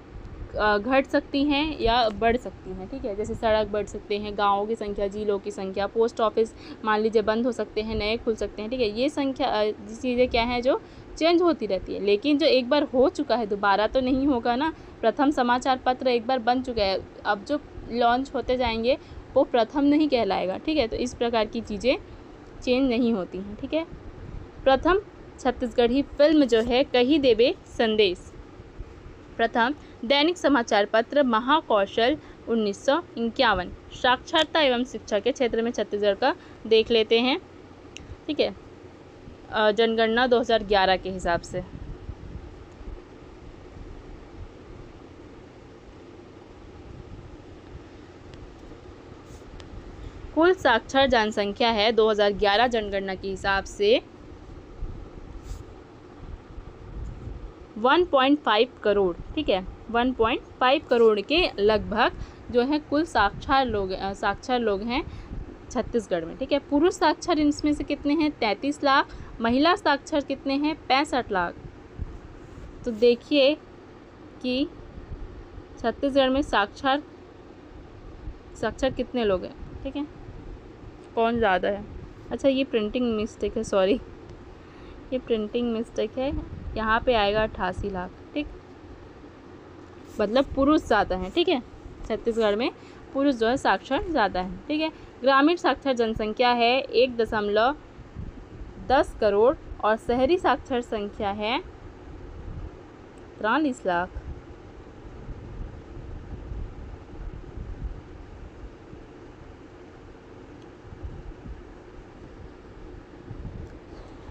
घट सकती हैं या बढ़ सकती हैं। ठीक है, जैसे सड़क बढ़ सकते हैं, गाँवों की संख्या, जिलों की संख्या, पोस्ट ऑफिस मान लीजिए बंद हो सकते हैं, नए खुल सकते हैं। ठीक है, ये संख्या चीज़ें क्या हैं जो चेंज होती रहती है। लेकिन जो एक बार हो चुका है दोबारा तो नहीं होगा ना। प्रथम समाचार पत्र एक बार बन चुका है, अब जो लॉन्च होते जाएंगे वो प्रथम नहीं कहलाएगा। ठीक है, तो इस प्रकार की चीज़ें चेंज नहीं होती हैं। ठीक है, प्रथम छत्तीसगढ़ी फिल्म जो है कही देवे संदेश। प्रथम दैनिक समाचार पत्र महाकौशल 1951। साक्षरता एवं शिक्षा के क्षेत्र में छत्तीसगढ़ का देख लेते हैं। ठीक है, जनगणना 2011 के हिसाब से। कुल साक्षर जनसंख्या है 2011 जनगणना के हिसाब से 1.5 करोड़। ठीक है, 1.5 करोड़ के लगभग जो है कुल साक्षर लोग हैं छत्तीसगढ़ में। ठीक है, पुरुष साक्षर इसमें से कितने हैं? 33 लाख। महिला साक्षर कितने हैं? 65 लाख। तो देखिए कि छत्तीसगढ़ में साक्षर कितने लोग हैं। ठीक है, कौन ज़्यादा है? अच्छा, ये प्रिंटिंग मिस्टेक है, सॉरी, ये प्रिंटिंग मिस्टेक है। यहाँ पे आएगा 88 लाख। ठीक, मतलब पुरुष ज़्यादा है। ठीक है, छत्तीसगढ़ में पुरुष जो है साक्षर ज़्यादा है। ठीक है, ग्रामीण साक्षर जनसंख्या है 1.10 करोड़ और शहरी साक्षर संख्या है 43 लाख।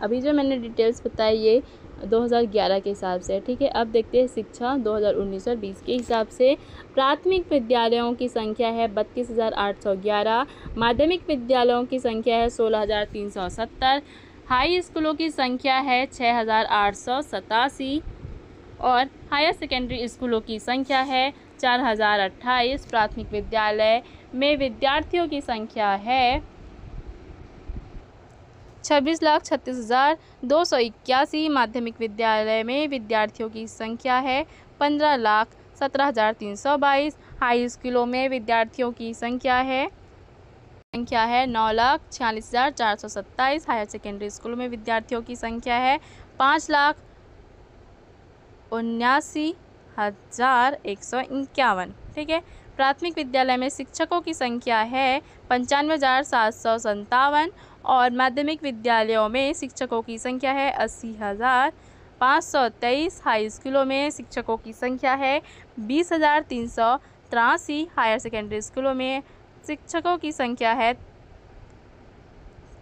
अभी जो मैंने डिटेल्स बताई ये 2011 के हिसाब से। ठीक है, अब देखते हैं शिक्षा 2019 और 20 के हिसाब से। प्राथमिक विद्यालयों की संख्या है 32,811। माध्यमिक विद्यालयों की संख्या है 16,370। हाई स्कूलों की संख्या है 6,887 और हायर सेकेंडरी स्कूलों की संख्या है 4,028। प्राथमिक विद्यालय में विद्यार्थियों की संख्या है 26,36,281। माध्यमिक विद्यालय में विद्यार्थियों की संख्या है 15,17,322। हाई स्कूलों में विद्यार्थियों की संख्या है 9,46,427। हायर सेकेंडरी स्कूलों में विद्यार्थियों की संख्या है 5,79,151। ठीक है, प्राथमिक विद्यालय में शिक्षकों की संख्या है 95,757 और माध्यमिक विद्यालयों में शिक्षकों की संख्या है 80,523। हाई स्कूलों में शिक्षकों की संख्या है 20,383। हायर सेकेंडरी स्कूलों में शिक्षकों की संख्या है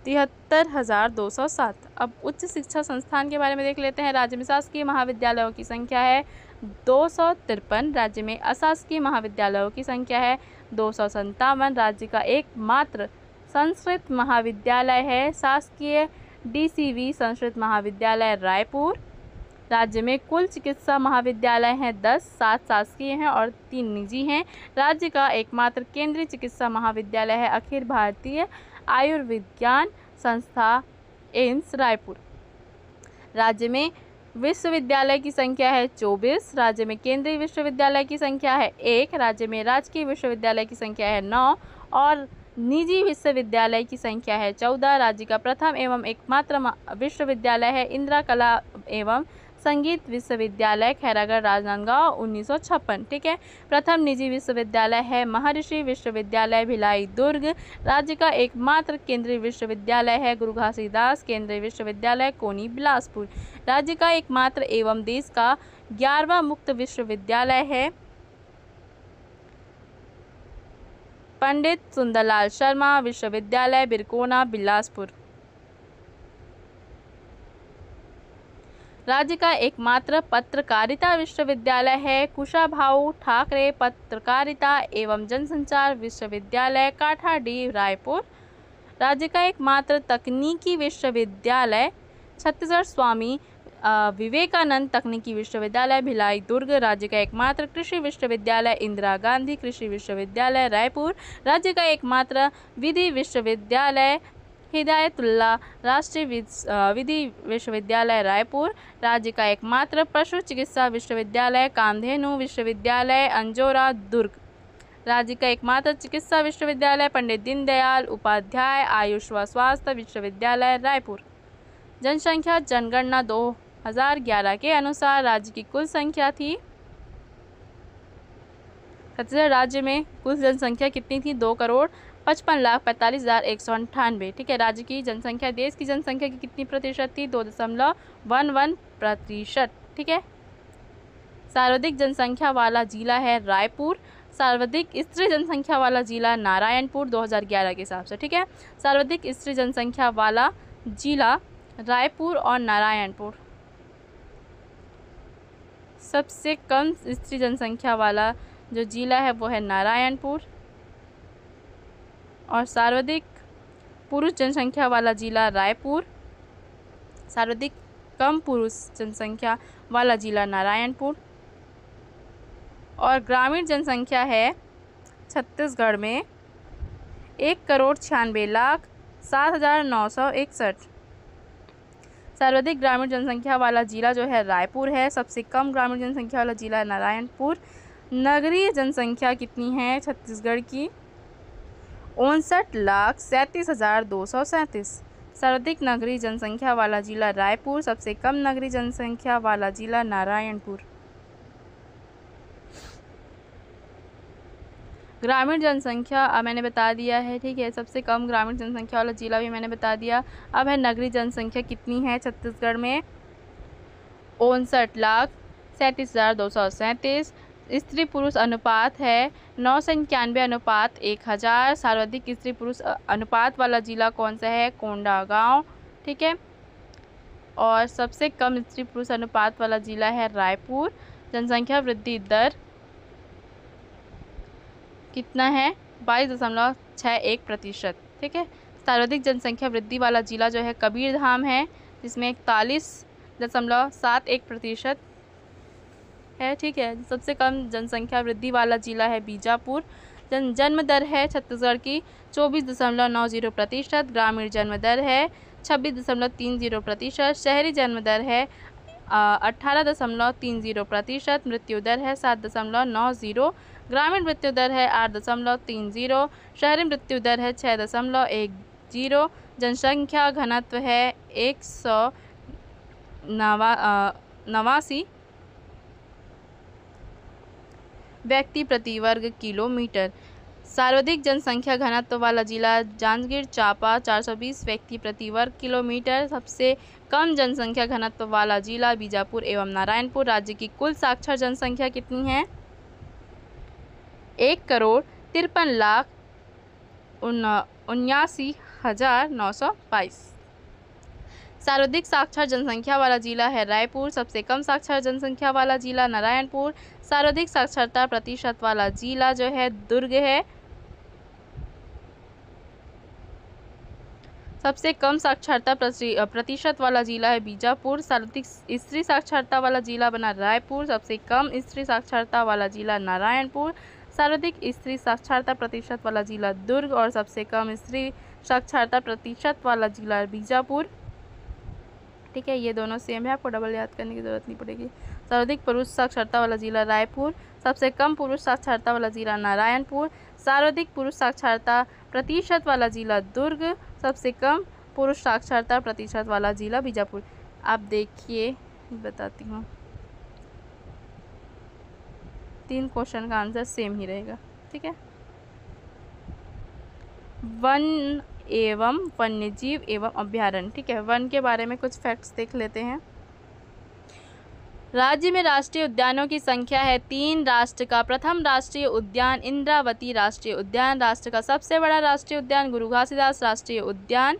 73,207। अब उच्च शिक्षा संस्थान के बारे में देख लेते हैं। राज्य में शासकीय महाविद्यालयों की संख्या है 253। राज्य में अशासकीय महाविद्यालयों की संख्या है 257। राज्य का एकमात्र संस्कृत महाविद्यालय है शासकीय DCV संस्कृत महाविद्यालय रायपुर। राज्य में कुल चिकित्सा महाविद्यालय हैं 10, 7 शासकीय हैं और 3 निजी हैं। राज्य का एकमात्र केंद्रीय चिकित्सा महाविद्यालय है अखिल भारतीय आयुर्विज्ञान संस्था एम्स रायपुर। राज्य में विश्वविद्यालय की संख्या है 24। राज्य में केंद्रीय विश्वविद्यालय की संख्या है 1। राज्य में राजकीय विश्वविद्यालय की संख्या है 9 और निजी विश्वविद्यालय की संख्या है 14। राज्य का प्रथम एवं एकमात्र विश्वविद्यालय है इंदिरा कला एवं संगीत विश्वविद्यालय खैरागढ़ राजनांदगांव 1956। ठीक है, प्रथम निजी विश्वविद्यालय है महर्षि विश्वविद्यालय भिलाई दुर्ग। राज्य का एकमात्र केंद्रीय विश्वविद्यालय है गुरु घासीदास केंद्रीय विश्वविद्यालय कोनी बिलासपुर। राज्य का एकमात्र एवं देश का 11वां मुक्त विश्वविद्यालय है पंडित सुंदरलाल शर्मा विश्वविद्यालय बिरकोना बिलासपुर। राज्य का एकमात्र पत्रकारिता विश्वविद्यालय है कुशाभाऊ ठाकरे पत्रकारिता एवं जनसंचार विश्वविद्यालय काठाडीह रायपुर। राज्य का एकमात्र तकनीकी विश्वविद्यालय छत्तीसगढ़ स्वामी विवेकानंद तकनीकी विश्वविद्यालय भिलाई दुर्ग। राज्य का एकमात्र कृषि विश्वविद्यालय इंदिरा गांधी कृषि विश्वविद्यालय रायपुर। राज्य का एकमात्र विधि विश्वविद्यालय हिदायतुल्ला राष्ट्रीय विधि विश्वविद्यालय रायपुर। राज्य का एकमात्र पशु चिकित्सा विश्वविद्यालय कामधेनु विश्वविद्यालय अंजोरा दुर्ग। राज्य का एकमात्र चिकित्सा विश्वविद्यालय पंडित दीनदयाल उपाध्याय आयुष व स्वास्थ्य विश्वविद्यालय रायपुर। जनसंख्या जनगणना 2011 के अनुसार राज्य की कुल संख्या थी, छत्तीसगढ़ राज्य में कुल जनसंख्या कितनी थी? 2,55,00,000 55,45,198। ठीक है। राज्य की जनसंख्या देश की जनसंख्या की कितनी प्रतिशत थी? 2.11%। ठीक है। सर्वाधिक जनसंख्या वाला जिला है रायपुर। सर्वाधिक स्त्री जनसंख्या वाला जिला नारायणपुर 2011 के हिसाब से। ठीक है। सर्वाधिक स्त्री जनसंख्या वाला जिला रायपुर और नारायणपुर। सबसे कम स्त्री जनसंख्या वाला जो जिला है वो है नारायणपुर। और सर्वाधिक पुरुष जनसंख्या वाला जिला रायपुर। सर्वाधिक कम पुरुष जनसंख्या वाला जिला नारायणपुर। और ग्रामीण जनसंख्या है छत्तीसगढ़ में 1,96,07,961। सर्वाधिक ग्रामीण जनसंख्या वाला जिला जो है रायपुर है। सबसे कम ग्रामीण जनसंख्या वाला जिला नारायणपुर। नगरीय जनसंख्या कितनी है छत्तीसगढ़ की? 59,37,237। सर्वाधिक नगरीय जनसंख्या वाला जिला रायपुर। सबसे कम नगरीय जनसंख्या वाला जिला नारायणपुर। ग्रामीण जनसंख्या अब मैंने बता दिया है। ठीक है। सबसे कम ग्रामीण जनसंख्या वाला जिला भी मैंने बता दिया। अब है नगरीय जनसंख्या कितनी है छत्तीसगढ़ में? 59,37,237। स्त्री पुरुष अनुपात है 991:1000। सर्वाधिक स्त्री पुरुष अनुपात वाला जिला कौन सा है? कोंडागांव। ठीक है। और सबसे कम स्त्री पुरुष अनुपात वाला जिला है रायपुर। जनसंख्या वृद्धि दर कितना है? 22.61%। ठीक है। सर्वाधिक जनसंख्या वृद्धि वाला जिला जो है कबीरधाम है, जिसमें 41.71% है। ठीक है। सबसे कम जनसंख्या वृद्धि वाला जिला है बीजापुर। जन्म दर है छत्तीसगढ़ की 24.90%। ग्रामीण जन्म दर है 26.30%। शहरी जन्म दर है 18.30%। मृत्यु दर है 7.90। ग्रामीण मृत्यु दर है 8.30। शहरी मृत्यु दर है 6.10। जनसंख्या घनत्व है 189 व्यक्ति प्रति वर्ग किलोमीटर। सर्वाधिक जनसंख्या घनत्व वाला जिला जांजगीर चांपा 420 व्यक्ति प्रति वर्ग किलोमीटर। सबसे कम जनसंख्या घनत्व वाला जिला बीजापुर एवं नारायणपुर। राज्य की कुल साक्षर जनसंख्या कितनी है? 1,53,79,922। सर्वाधिक साक्षर जनसंख्या वाला जिला है रायपुर। सबसे कम साक्षर जनसंख्या वाला जिला नारायणपुर। सर्वाधिक साक्षरता प्रतिशत वाला जिला जो है दुर्ग है। सबसे कम साक्षरता प्रतिशत वाला जिला है बीजापुर। सर्वाधिक स्त्री साक्षरता वाला जिला बना रायपुर। सबसे कम स्त्री साक्षरता वाला जिला नारायणपुर। सर्वाधिक स्त्री साक्षरता प्रतिशत वाला जिला दुर्ग। और सबसे कम स्त्री साक्षरता प्रतिशत वाला जिला बीजापुर। ठीक है। ये दोनों सेम है, आपको डबल याद करने की ज़रूरत नहीं पड़ेगी। सर्वाधिक पुरुष साक्षरता वाला जिला रायपुर। सबसे कम पुरुष साक्षरता वाला जिला नारायणपुर। सर्वाधिक पुरुष साक्षरता प्रतिशत वाला जिला दुर्ग। सबसे कम पुरुष साक्षरता प्रतिशत वाला जिला बीजापुर। आप देखिए, बताती हूँ, 3 क्वेश्चन का आंसर सेम ही रहेगा। ठीक है। वन एवं वन्यजीव एवं अभ्यारण्य। ठीक है। वन के बारे में कुछ फैक्ट्स देख लेते हैं। राज्य में राष्ट्रीय उद्यानों की संख्या है 3। राष्ट्र का प्रथम राष्ट्रीय उद्यान इंद्रावती राष्ट्रीय उद्यान। राष्ट्र का सबसे बड़ा राष्ट्रीय उद्यान गुरु घासीदास राष्ट्रीय उद्यान।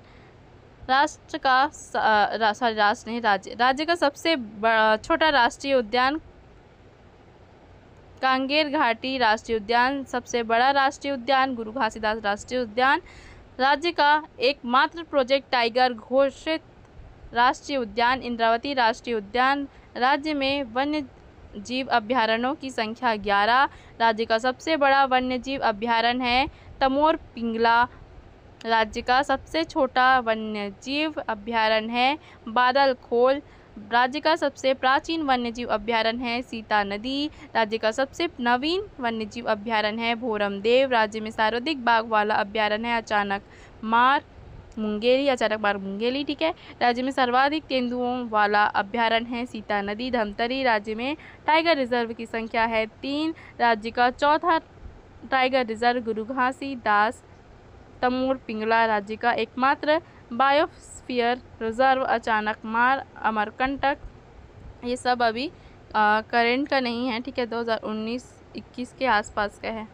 राज्य का सबसे छोटा राष्ट्रीय उद्यान कांगेर घाटी राष्ट्रीय उद्यान। सबसे बड़ा राष्ट्रीय उद्यान गुरु घासीदास राष्ट्रीय उद्यान। राज्य का एकमात्र प्रोजेक्ट टाइगर घोषित राष्ट्रीय उद्यान इंद्रावती राष्ट्रीय उद्यान। राज्य में वन्य जीव अभ्यारण्यों की संख्या 11। राज्य का सबसे बड़ा वन्य जीव अभ्यारण्य है तमोर पिंगला। राज्य का सबसे छोटा वन्य जीव अभ्यारण्य है बादल खोल। राज्य का सबसे प्राचीन वन्यजीव अभ्यारण्य है सीता नदी। राज्य का सबसे नवीन वन्यजीव अभ्यारण्य है भोरमदेव। राज्य में सर्वाधिक बाघ वाला अभ्यारण्य है अचानक मार मुंगेली। ठीक है। राज्य में सर्वाधिक तेंदुओं वाला अभ्यारण्य है सीता नदी धमतरी। राज्य में टाइगर रिजर्व की संख्या है 3। राज्य का चौथा टाइगर रिजर्व गुरु घासीदास तमोर पिंगला राज्य का एकमात्र बायोस्फीयर रिजर्व, अचानक मार, अमरकंटक, ये सब अभी करंट का नहीं है, ठीक है, 2019-21 के आसपास का है।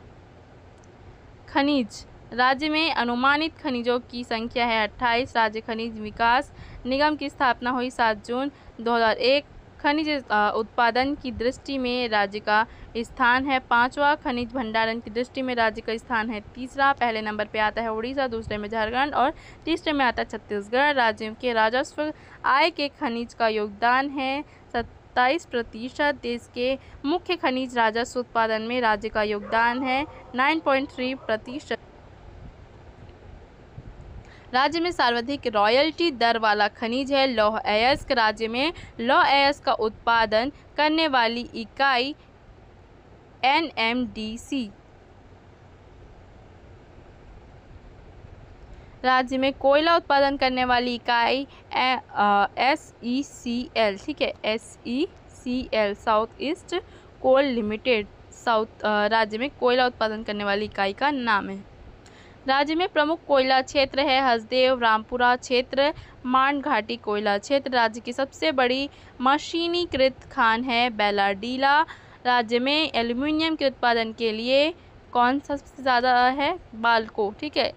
खनिज, राज्य में अनुमानित खनिजों की संख्या है 28। राज्य खनिज विकास निगम की स्थापना हुई 7 जून 2001। खनिज उत्पादन की दृष्टि में राज्य का स्थान है 5वां। खनिज भंडारण की दृष्टि में राज्य का स्थान है 3रा। पहले नंबर पे आता है उड़ीसा, दूसरे में झारखंड और तीसरे में आता है छत्तीसगढ़। राज्यों के राजस्व आय के खनिज का योगदान है 27%। देश के मुख्य खनिज राजस्व उत्पादन में राज्य का योगदान है 9.3%। राज्य में सर्वाधिक रॉयल्टी दर वाला खनिज है लौह अयस्क। राज्य में लौह अयस्क का उत्पादन करने वाली इकाई NMDC। राज्य में कोयला उत्पादन करने वाली इकाई SECL, ठीक है, SECL, साउथ ईस्ट कोल लिमिटेड। राज्य में कोयला उत्पादन करने वाली इकाई का नाम है। राज्य में प्रमुख कोयला क्षेत्र है हसदेव, रामपुरा क्षेत्र, मान घाटी कोयला क्षेत्र। राज्य की सबसे बड़ी मशीनीकृत खान है बेलाडीला। राज्य में एल्यूमीनियम के उत्पादन के लिए कौन सबसे ज़्यादा है? बाल्को, ठीक है,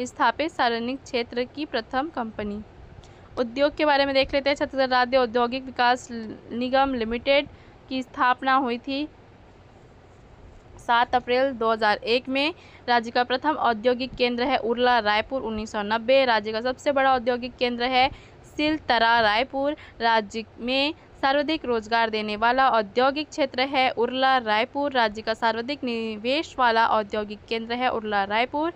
स्थापित सार्वजनिक क्षेत्र की प्रथम कंपनी। उद्योग के बारे में देख लेते हैं। छत्तीसगढ़ राज्य औद्योगिक विकास निगम लिमिटेड की स्थापना हुई थी 7 अप्रैल 2001 में। राज्य का प्रथम औद्योगिक केंद्र है उरला रायपुर 1990। राज्य का सबसे बड़ा औद्योगिक केंद्र है सिलतरा रायपुर। राज्य में सर्वाधिक रोजगार देने वाला औद्योगिक क्षेत्र है उरला रायपुर। राज्य का सर्वाधिक निवेश वाला औद्योगिक केंद्र है उरला रायपुर।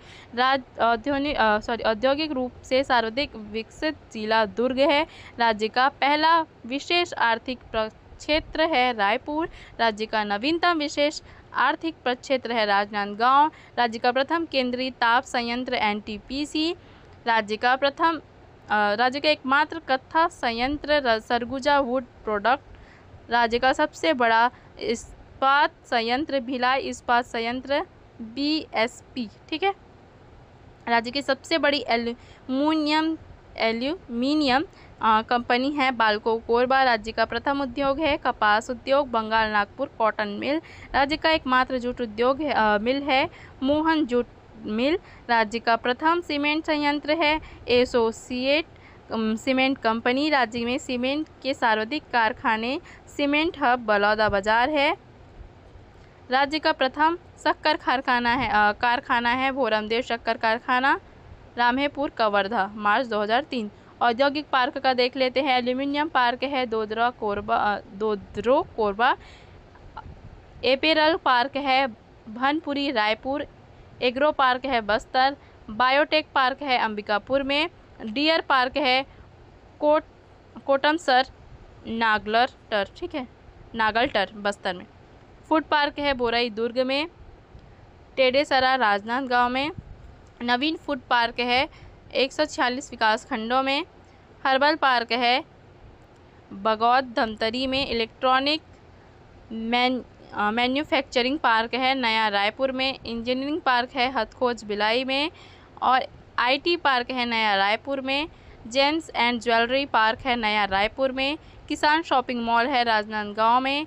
औद्योगिक रूप से सर्वाधिक विकसित जिला दुर्ग है। राज्य का पहला विशेष आर्थिक प्रक्षेत्र है रायपुर। राज्य का नवीनतम विशेष आर्थिक प्रक्षेत्र है राजनांदगांव। राज्य का प्रथम केंद्रीय ताप संयंत्र NTPC। राज्य का एकमात्र कत्था संयंत्र सरगुजा वुड प्रोडक्ट। राज्य का सबसे बड़ा इस्पात संयंत्र भिलाई इस्पात संयंत्र BSP, ठीक है। राज्य की सबसे बड़ी एल्यूमिनियम कंपनी है बाल्को कोरबा। राज्य का प्रथम उद्योग है कपास उद्योग बंगाल नागपुर कॉटन मिल। राज्य का एकमात्र जूट उद्योग मिल है मोहन जूट मिल। राज्य का प्रथम सीमेंट संयंत्र है एसोसिएट सीमेंट कंपनी। राज्य में सीमेंट के सर्वाधिक कारखाने सीमेंट हब बलौदा बाजार है। राज्य का प्रथम शक्कर कारखाना है भोरमदेव शक्कर कारखाना रामेपुर कवर्धा, मार्च 2003। औद्योगिक पार्क का देख लेते हैं। एल्यूमिनियम पार्क है दोदरो कोरबा। एपेरल पार्क है भनपुरी रायपुर। एग्रो पार्क है बस्तर। बायोटेक पार्क है अंबिकापुर में। डियर पार्क है कोटमसर नागलटर, ठीक है, नागलटर बस्तर में। फूड पार्क है बोरई दुर्ग में। टेडेसरा राजनांदगांव में। नवीन फूड पार्क है 146 विकास खंडों में। हर्बल पार्क है बगौद धमतरी में। इलेक्ट्रॉनिक मैन्युफैक्चरिंग पार्क है नया रायपुर में। इंजीनियरिंग पार्क है हथखोज भिलाई में और IT पार्क है नया रायपुर में। जेम्स एंड ज्वेलरी पार्क है नया रायपुर में। किसान शॉपिंग मॉल है राजनांदगांव में।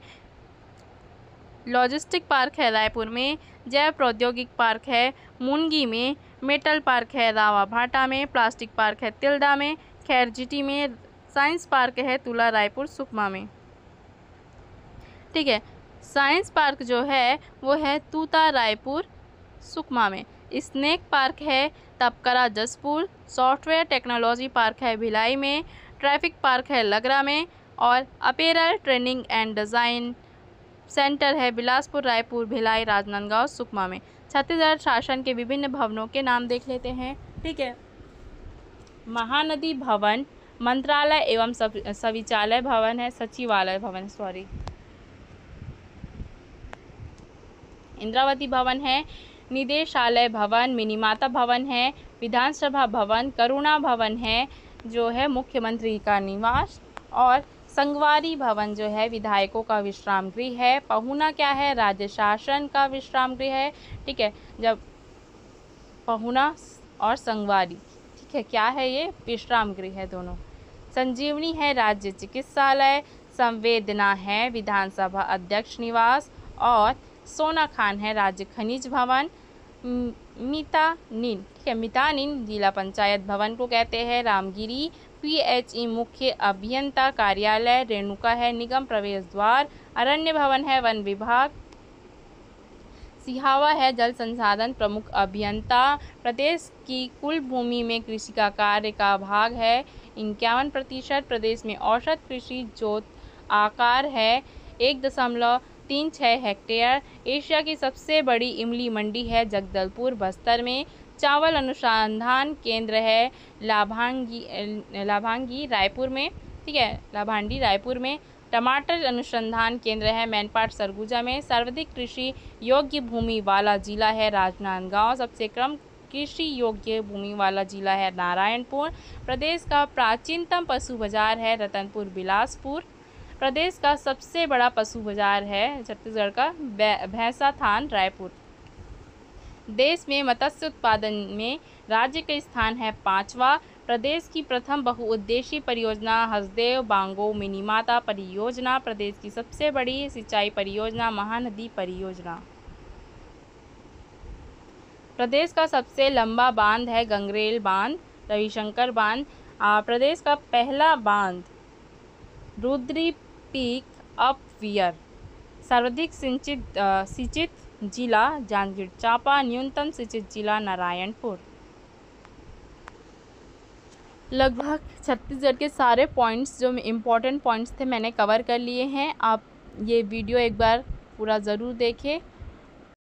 लॉजिस्टिक पार्क है रायपुर में। जैव प्रौद्योगिक पार्क है मुनगी में। मेटल पार्क है रावाभाटा में। प्लास्टिक पार्क है तिल्दा में खैरजिटी में। साइंस पार्क है तुला रायपुर सुकमा में, ठीक है। साइंस पार्क जो है वो है तूता रायपुर सुकमा में। स्नेक पार्क है Tapkara Jashpur. Software technology park है भिलाई में। ट्रैफिक पार्क है लगरा में और apparel training and design centre है बिलासपुर रायपुर भिलाई राजनांदगांव सुकमा में। छत्तीसगढ़ शासन के विभिन्न भवनों के नाम देख लेते हैं, ठीक है। महानदी भवन मंत्रालय एवं सचिवालय भवन है, सचिवालय भवन सॉरी। इंद्रावती भवन है। निदेशालय भवन मिनीमाता भवन है। विधानसभा भवन करुणा भवन है जो है मुख्यमंत्री का निवास। और संगवारी भवन जो है विधायकों का विश्राम गृह है। पहुना क्या है? राज्य शासन का विश्राम गृह है, ठीक है। जब पहुना और संगवारी। ठीक है, क्या है ये? विश्राम गृह है दोनों। संजीवनी है राज्य चिकित्सालय, संवेदना है विधानसभा अध्यक्ष निवास और सोना खान है राज्य खनिज भवन। मितानिन, ठीक है, मितानिन जिला पंचायत भवन को कहते हैं। रामगिरी PHE मुख्य अभियंता कार्यालय। रेणुका है निगम प्रवेश द्वार। अरण्य भवन है वन विभाग। सिहावा है जल संसाधन प्रमुख अभियंता। प्रदेश की कुल भूमि में कृषि का कार्य का भाग है 51%। प्रदेश में औसत कृषि जोत आकार है 1.36 हेक्टेयर। एशिया की सबसे बड़ी इमली मंडी है जगदलपुर बस्तर में। चावल अनुसंधान केंद्र है लाभांगी रायपुर में। ठीक है, लाभांडी रायपुर में। टमाटर अनुसंधान केंद्र है मैनपाट सरगुजा में। सर्वाधिक कृषि योग्य भूमि वाला जिला है राजनांदगांव। सबसे कम कृषि योग्य भूमि वाला जिला है नारायणपुर। प्रदेश का प्राचीनतम पशु बाजार है रतनपुर बिलासपुर। प्रदेश का सबसे बड़ा पशु बाजार है छत्तीसगढ़ का भैंसा थान रायपुर। देश में मत्स्य उत्पादन में राज्य का स्थान है 5वां। प्रदेश की प्रथम बहुउद्देशीय परियोजना हसदेव बांगो मिनीमाता परियोजना। प्रदेश की सबसे बड़ी सिंचाई परियोजना महानदी परियोजना। प्रदेश का सबसे लंबा बांध है गंगरेल बांध रविशंकर बांध। प्रदेश का पहला बांध रुद्री पीक अपवियर। सर्वाधिक सिंचित जिला जांजगीर चांपा। न्यूनतम सिंचित जिला नारायणपुर। लगभग छत्तीसगढ़ के सारे पॉइंट्स जो इम्पोर्टेंट पॉइंट्स थे मैंने कवर कर लिए हैं। आप ये वीडियो एक बार पूरा ज़रूर देखें।